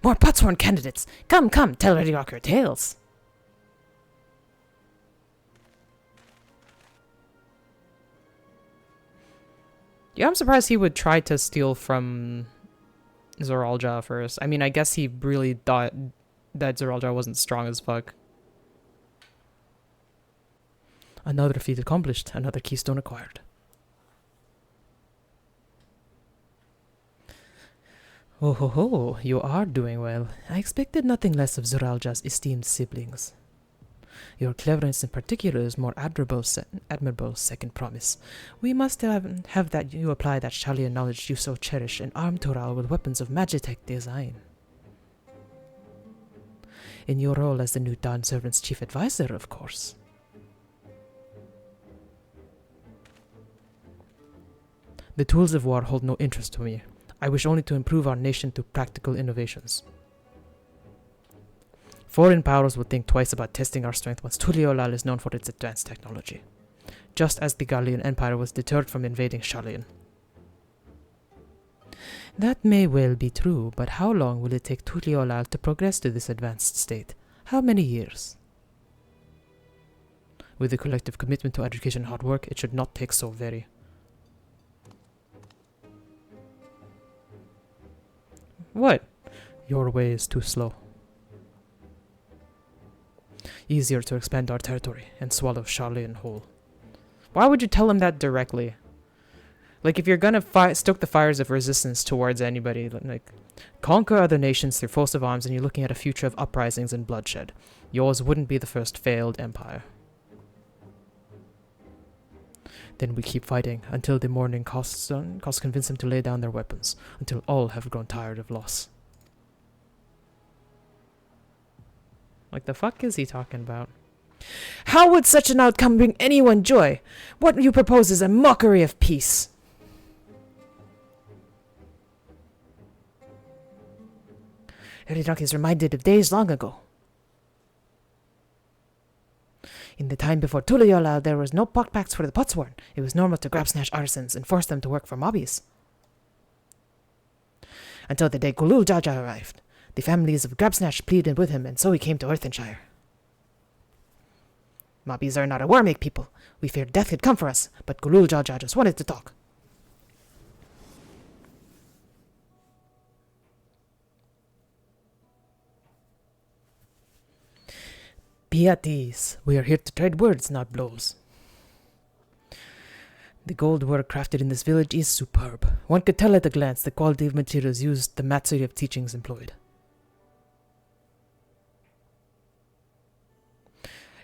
More Potsworn candidates! Come, come, tell Ready Rock your tales! Yeah, I'm surprised he would try to steal from Zoralja first. I mean, I guess he really thought that Zoralja wasn't strong as fuck. Another feat accomplished, another keystone acquired. Oh ho ho, you are doing well. I expected nothing less of Zoralja's esteemed siblings. Your cleverness in particular is more admirable, second promise. We must have that you apply that Shalian knowledge you so cherish and arm Toral with weapons of Magitech design. In your role as the new Dawn Servant's chief advisor, of course. The tools of war hold no interest to me. I wish only to improve our nation through practical innovations. Foreign powers would think twice about testing our strength once Tuliolal is known for its advanced technology, just as the Gallian Empire was deterred from invading Shalian. That may well be true, but how long will it take Tuliolal to progress to this advanced state? How many years? With a collective commitment to education and hard work, it should not take so very. What? Your way is too slow. Easier to expand our territory and swallow Shalian whole. Why would you tell him that directly? Like, if you're gonna stoke the fires of resistance towards anybody, like, conquer other nations through force of arms and you're looking at a future of uprisings and bloodshed. Yours wouldn't be the first failed empire. Then we keep fighting until the morning costs convince them to lay down their weapons, until all have grown tired of loss. Like, the fuck is he talking about? How would such an outcome bring anyone joy? What you propose is a mockery of peace. Eridok is reminded of days long ago. In the time before Tuliolal, there was no pockpacks for the Potsworn. It was normal to grab snatch artisans and force them to work for mobbies. Until the day Gulul Jaja arrived. The families of Grabsnatch pleaded with him, and so he came to Earthenshire. Mobbies are not a war-make people. We feared death had come for us, but Gulul Jaja just wanted to talk. Be at ease. We are here to trade words, not blows. The gold work crafted in this village is superb. One could tell at a glance the quality of materials used, the mastery of teachings employed.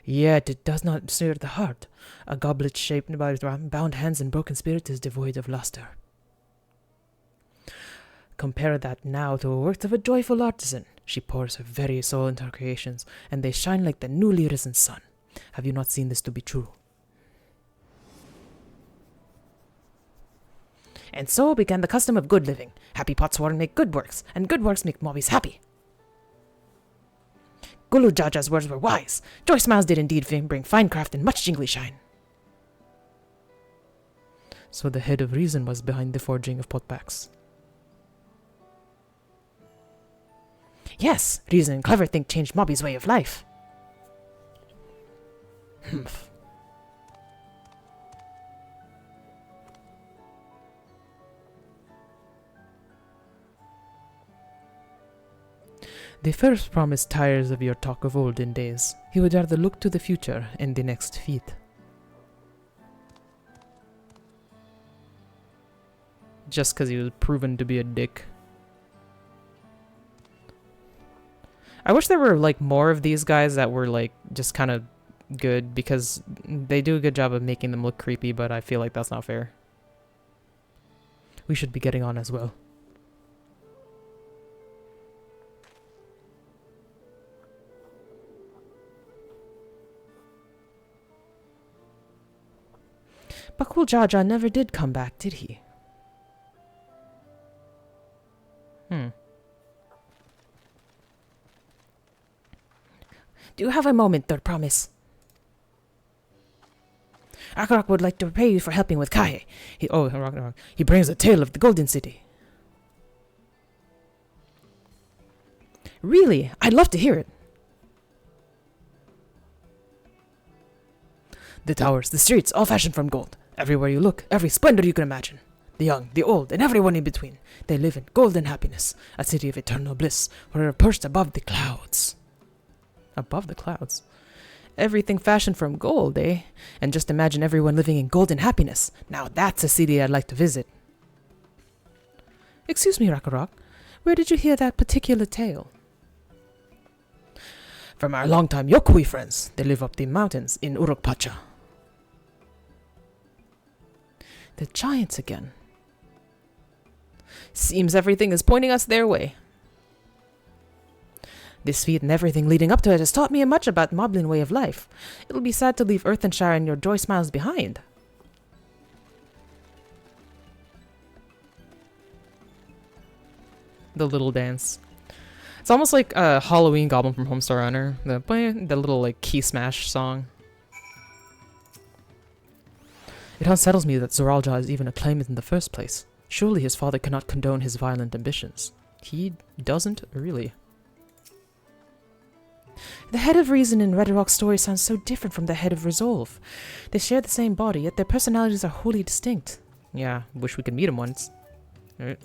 Yet it does not stir the heart. A goblet shaped by bound hands and broken spirit is devoid of luster. Compare that now to the works of a joyful artisan. She pours her very soul into her creations, and they shine like the newly risen sun. Have you not seen this to be true? And so began the custom of good living. Happy Potsworn make good works, and good works make mobbies happy. Gulu Jaja's words were wise. Joy smiles did indeed bring fine craft and much jingly shine. So the head of reason was behind the forging of potbacks. Yes, reason and clever think changed Mobby's way of life. Humph. The first promise tires of your talk of olden days. He would rather look to the future and the next feat. Just because he was proven to be a dick. I wish there were, like, more of these guys that were, like, just kind of good, because they do a good job of making them look creepy, but I feel like that's not fair. We should be getting on as well. Bakul Jaja never did come back, did he? Do you have a moment, Third Promise? Akarok would like to repay you for helping with Kahe. He brings a tale of the Golden City. Really? I'd love to hear it. The towers, the streets, all fashioned from gold. Everywhere you look, every splendor you can imagine. The young, the old, and everyone in between. They live in golden happiness, a city of eternal bliss, where they are perched above the clouds. Above the clouds? Everything fashioned from gold, eh? And just imagine everyone living in golden happiness. Now that's a city I'd like to visit. Excuse me, Rakarok. Where did you hear that particular tale? From our longtime Yokui friends. They live up the mountains in Urukpacha. The giants again. Seems everything is pointing us their way. This feat and everything leading up to it has taught me much about Moblin way of life. It'll be sad to leave Earthenshire and your joy smiles behind. The little dance. It's almost like a Halloween Goblin from Homestar Runner. The little like key smash song. It unsettles me that Zoralja is even a claimant in the first place. Surely his father cannot condone his violent ambitions. He doesn't really. The head of reason in Red Rock's story sounds so different from the head of resolve. They share the same body, yet their personalities are wholly distinct. Yeah, wish we could meet him once. Right.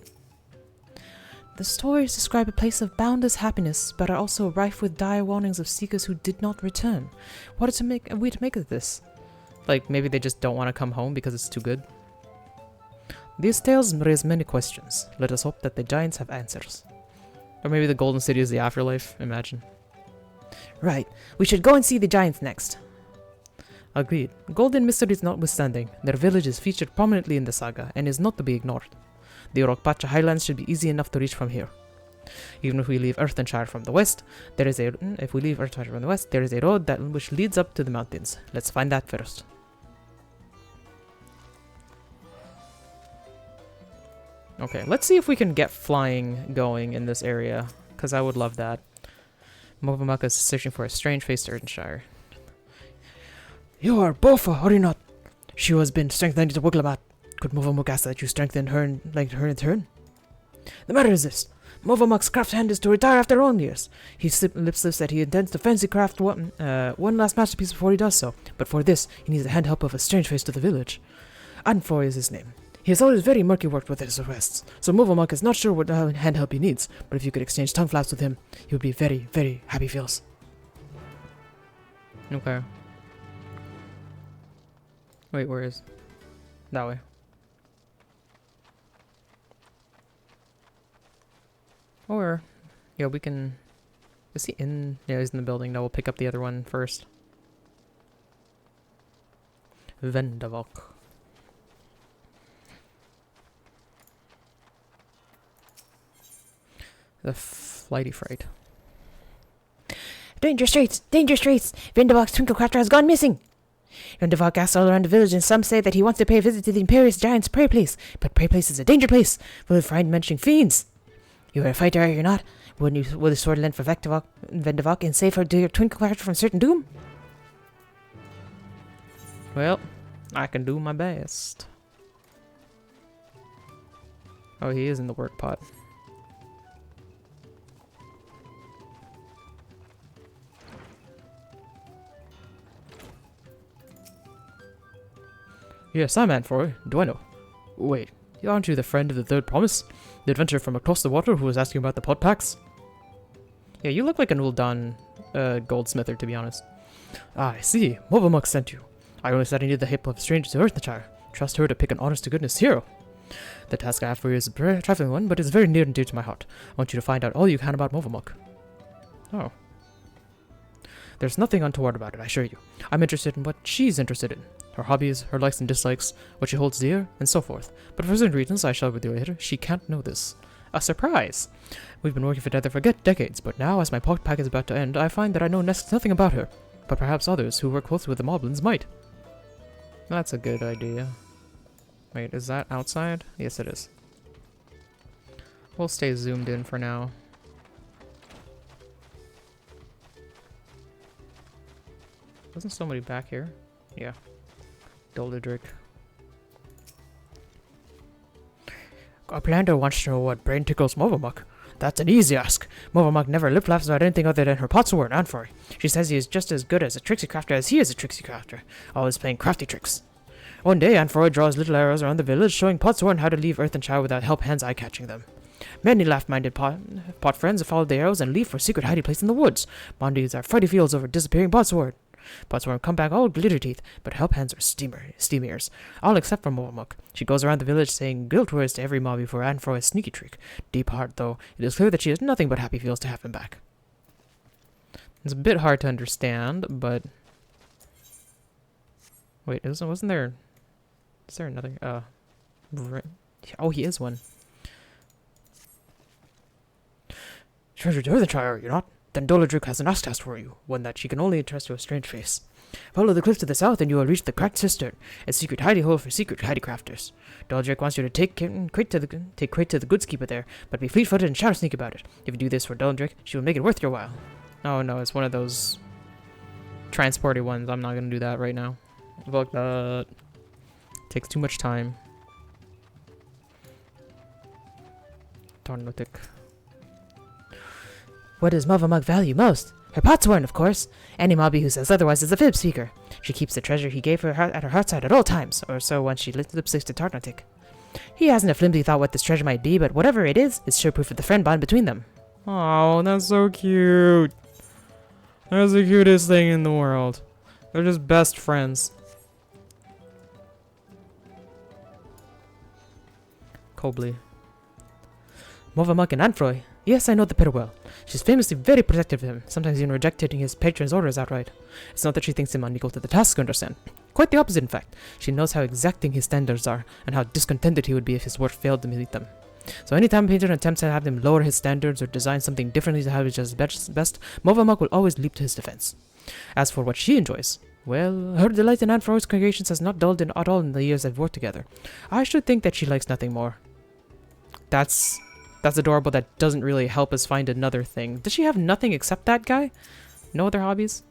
The stories describe a place of boundless happiness, but are also rife with dire warnings of seekers who did not return. What are we to make of this? Like, maybe they just don't want to come home because it's too good. These tales raise many questions. Let us hope that the giants have answers. Or maybe the Golden City is the afterlife, imagine. Right, we should go and see the giants next. Agreed. Golden mysteries notwithstanding, their village is featured prominently in the saga and is not to be ignored. The Urukpacha highlands should be easy enough to reach from here. Even if we leave Earthenshire from the west, there is a road which leads up to the mountains. Let's find that first. Okay, let's see if we can get flying going in this area, because I would love that. Movamaka is searching for a strange-faced Earthenshire. You are Bofa, are you not? She has been strengthened into Wuglamat. Could Movamuk ask that you strengthen her in turn? The matter is this. Movamuk's craft hand is to retire after all years. He lips that he intends to fancy craft one last masterpiece before he does so. But for this, he needs the hand help of a strange face to the village. Anfoy is his name. He has always very murky worked with his requests, so Movamuk is not sure what hand help he needs, but if you could exchange tongue flaps with him, he would be very, very happy feels. Okay. Wait, where is? That way. Or, yeah, we can... Is he in? Yeah, he's in the building. No, we'll pick up the other one first. Vendavok. The Flighty Fright. Danger streets! Danger streets! Vendavok's Twinklecrafter has gone missing! Vendavok asks all around the village, and some say that he wants to pay a visit to the Imperious Giant's Prey Place. But Prey Place is a danger place, full of frightened fiends. You are a fighter, are you not? Will the sword lend for Vendavok and save her dear Twinklecrafter from certain doom? Well, I can do my best. Oh, he is in the work pot. Yes, I'm Anfoy. Do I know? Wait, aren't you the friend of the Third Promise? The adventurer from across the water who was asking about the pot packs? Yeah, you look like an Uldan goldsmither, to be honest. Ah, I see. Movamuk sent you. I only said I needed the help of a stranger to Earthenshire. Trust her to pick an honest-to-goodness hero. The task I have for you is a trifling one, but it's very near and dear to my heart. I want you to find out all you can about Movamuk. Oh. There's nothing untoward about it, I assure you. I'm interested in what she's interested in. Her hobbies, her likes and dislikes, what she holds dear, and so forth. But for certain reasons I shall with you later, she can't know this. A surprise! We've been working together for decades, but now, as my pot pack is about to end, I find that I know nothing about her. But perhaps others who work closely with the Moblins might. That's a good idea. Wait, is that outside? Yes, it is. We'll stay zoomed in for now. Wasn't somebody back here? Yeah. Doldridrick. Uplander wants to know what brain tickles Movamuk. That's an easy ask. Movamuk never lip-flaps about anything other than her potsword, Anfoy. She says he is just as good as a tricksy crafter as he is a tricksy crafter, always playing crafty tricks. One day, Anfoy draws little arrows around the village, showing potsword how to leave Earthenshire without help hands eye-catching them. Many laugh-minded pot friends have followed the arrows and leave for a secret hiding place in the woods. Mondays are fighty fields over disappearing potsword. Potsword come back all glitter teeth, but help hands are steamers. All except for Movamuk. She goes around the village saying guilt words to every mob before Anfoy's sneaky trick. Deep heart, though, it is clear that she has nothing but happy feels to have him back. It's a bit hard to understand, but... Wait, wasn't there... Is there another... Oh, he is one. Treasure to the trial, are you not? Then Doladric has an ask task for you, one that she can only entrust to a strange face. Follow the cliff to the south and you will reach the cracked cistern, a secret hidey hole for secret handicrafters. Doladric wants you to take crate to the goods keeper there, but be fleet-footed and shadow sneak about it. If you do this for Doladric, she will make it worth your while. Oh no, it's one of those transporty ones. I'm not gonna do that right now. Fuck that. Takes too much time. Tarnotic. What does Mavamug value most? Her potsworn, of course. Any mobby who says otherwise is a fib speaker. She keeps the treasure he gave her at her heartside at all times, or so once she lipsticks to Tarnotic. He hasn't a flimsy thought what this treasure might be, but whatever it is, it's sure proof of the friend bond between them. Oh, that's so cute. That's the cutest thing in the world. They're just best friends. Cobley. Mavamug and Anfroy. Yes, I know the pair well. She's famously very protective of him, sometimes even rejecting his patron's orders outright. It's not that she thinks him unequal to the task, understand. Quite the opposite, in fact. She knows how exacting his standards are, and how discontented he would be if his work failed to meet them. So anytime Patron attempts to have him lower his standards or design something differently to how he does best, Mavamug will always leap to his defense. As for what she enjoys, well, her delight in Anfroy's congregations has not dulled at all in the years they've worked together. I should think that she likes nothing more. That's adorable. That doesn't really help us find another thing. Does she have nothing except that guy? No other hobbies?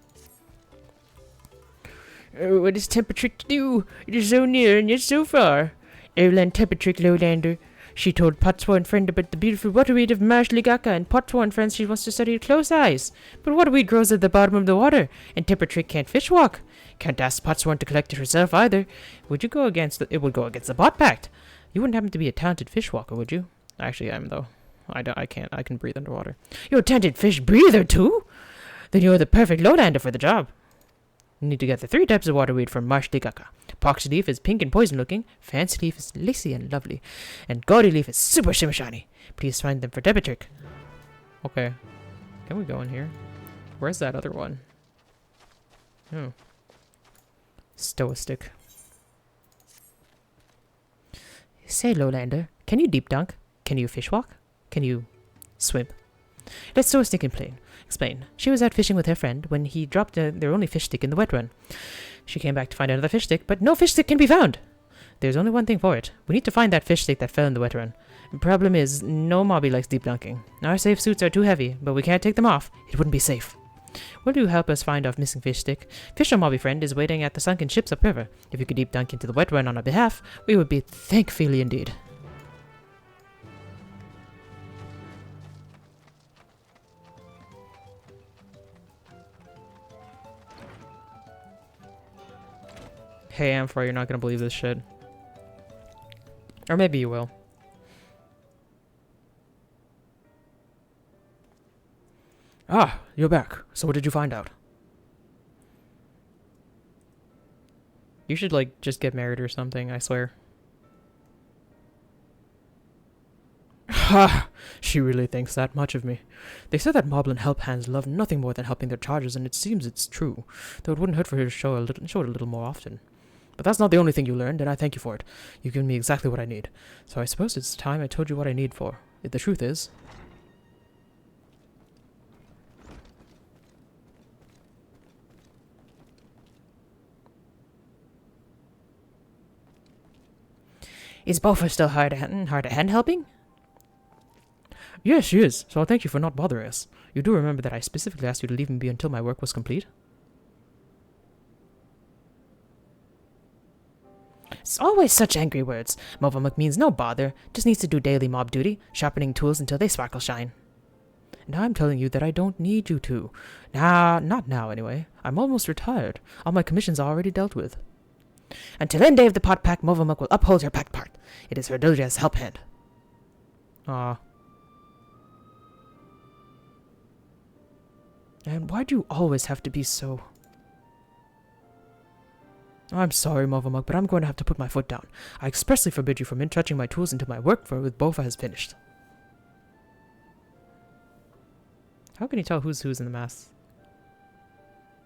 Oh, what is Tempertrick to do? It is so near and yet so far. Erland Tempertrick, Lowlander. She told Potsworn friend about the beautiful waterweed of Marsh Ligaka, and Potsworn friends she wants to study with close eyes. But waterweed grows at the bottom of the water, and Tempertrick can't fish walk. Can't ask Potsworn to collect it herself either. Would you go against it would go against the Bot Pact. You wouldn't happen to be a talented fish walker, would you? Actually, I am though. I can't. I can breathe underwater. You're a talented fish breather too? Then you're the perfect lowlander for the job. You need to get the 3 types of waterweed from Marsh Ligaka. Poxy leaf is pink and poison looking, fancy leaf is lacy and lovely, and gaudy leaf is super shimmer shiny. Please find them for Debitrick. Okay. Can we go in here? Where's that other one? Oh. Stoistic. Say, Lowlander, can you deep dunk? Can you fish walk? Can you swim? Let's throw a stick in plane. Explain. She was out fishing with her friend when he dropped their only fish stick in the wet run. She came back to find another fish stick, but no fish stick can be found. There's only one thing for it. We need to find that fish stick that fell in the wet run. The problem is, no mobby likes deep dunking. Our safe suits are too heavy, but we can't take them off. It wouldn't be safe. Will you help us find our missing fish stick? Fisher mobby friend is waiting at the sunken ships upriver. If you could deep dunk into the wet run on our behalf, we would be thankful indeed. Hey, Ampharos, you're not gonna believe this shit. Or maybe you will. Ah, you're back. So what did you find out? You should, like, just get married or something, I swear. Ha! She really thinks that much of me. They said that Moblin help hands love nothing more than helping their charges, and it seems it's true, though it wouldn't hurt for her to show it a little more often. But that's not the only thing you learned, and I thank you for it. You've given me exactly what I need. So I suppose it's time I told you what I need for. The truth is... Is Beaufort still hard at hand helping? Yes, she is, so thank you for not bothering us. You do remember that I specifically asked you to leave me be until my work was complete? It's always such angry words. Mavamuk means no bother, just needs to do daily mob duty, sharpening tools until they sparkle shine. And I'm telling you that I don't need you to. Nah, not now anyway. I'm almost retired. All my commissions are already dealt with. Until end day of the pot pack, Mavamuk will uphold her pact part. It is her Dodria's help hand. Ah. And why do you always have to be so... I'm sorry, Mavamuk, but I'm going to have to put my foot down. I expressly forbid you from touching my tools until my work with Bofa has finished. How can you tell who's in the mass?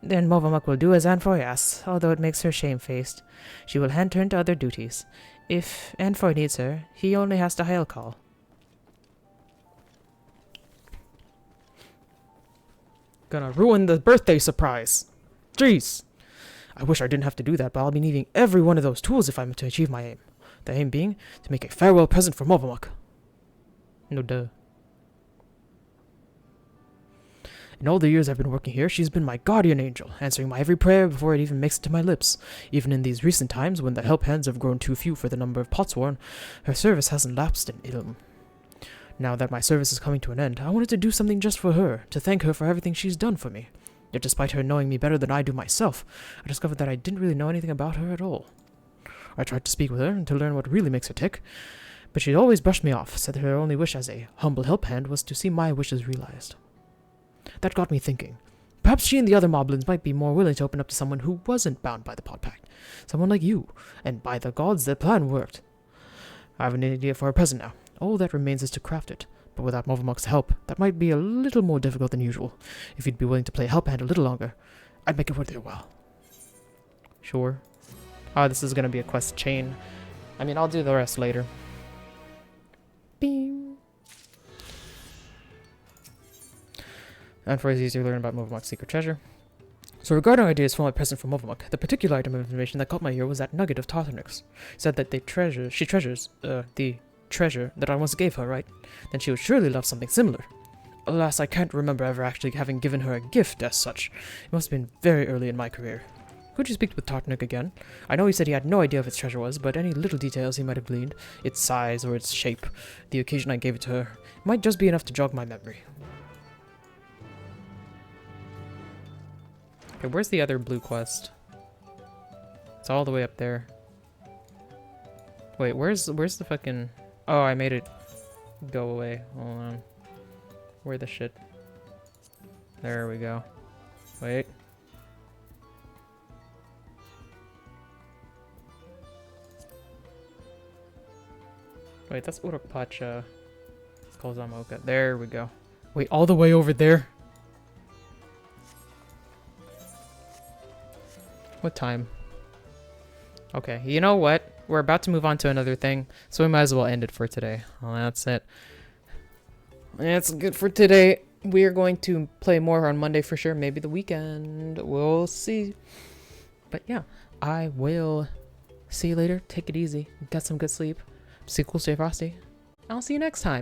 Then Movamuk will do as Anfoy asks, although it makes her shamefaced. She will hand turn to other duties. If Anfoy needs her, he only has to hail call. Gonna ruin the birthday surprise. Jeez. I wish I didn't have to do that, but I'll be needing every one of those tools if I'm to achieve my aim. The aim being to make a farewell present for Movamuk. No duh. In all the years I've been working here, she's been my guardian angel, answering my every prayer before it even makes it to my lips. Even in these recent times, when the help hands have grown too few for the number of pots worn, her service hasn't lapsed in ilm. Now that my service is coming to an end, I wanted to do something just for her, to thank her for everything she's done for me. Yet despite her knowing me better than I do myself, I discovered that I didn't really know anything about her at all. I tried to speak with her and to learn what really makes her tick, but she always brushed me off, said that her only wish as a humble help hand was to see my wishes realized. That got me thinking. Perhaps she and the other moblins might be more willing to open up to someone who wasn't bound by the Pot Pact. Someone like you, and by the gods, that plan worked. I have an idea for a present now. All that remains is to craft it, but without Movamuk's help, that might be a little more difficult than usual. If you'd be willing to play help hand a little longer, I'd make it worth your while. Sure. Oh, this is gonna be a quest chain. I mean, I'll do the rest later. Bing. And for easy to learn about Movamuk's secret treasure. So regarding ideas for my present for Movamuk, the particular item of information that caught my ear was that nugget of Tartanix. Said that she treasures the treasure that I once gave her, right? Then she would surely love something similar. Alas, I can't remember ever actually having given her a gift as such. It must have been very early in my career. Could you speak with Tartanic again? I know he said he had no idea what its treasure was, but any little details he might have gleaned, its size or its shape, the occasion I gave it to her, might just be enough to jog my memory. Okay, where's the other blue quest? It's all the way up there. Wait, where's the fucking... Oh, I made it go away. Hold on. Where the shit? There we go. Wait. Wait, that's Urukpacha. It's called Zamoka. There we go. Wait, all the way over there? What time? Okay, you know what? We're about to move on to another thing, so we might as well end it for today. Well, that's it. That's good for today. We are going to play more on Monday for sure. Maybe the weekend. We'll see. But yeah, I will see you later. Take it easy. Get some good sleep. Stay cool, stay frosty. I'll see you next time.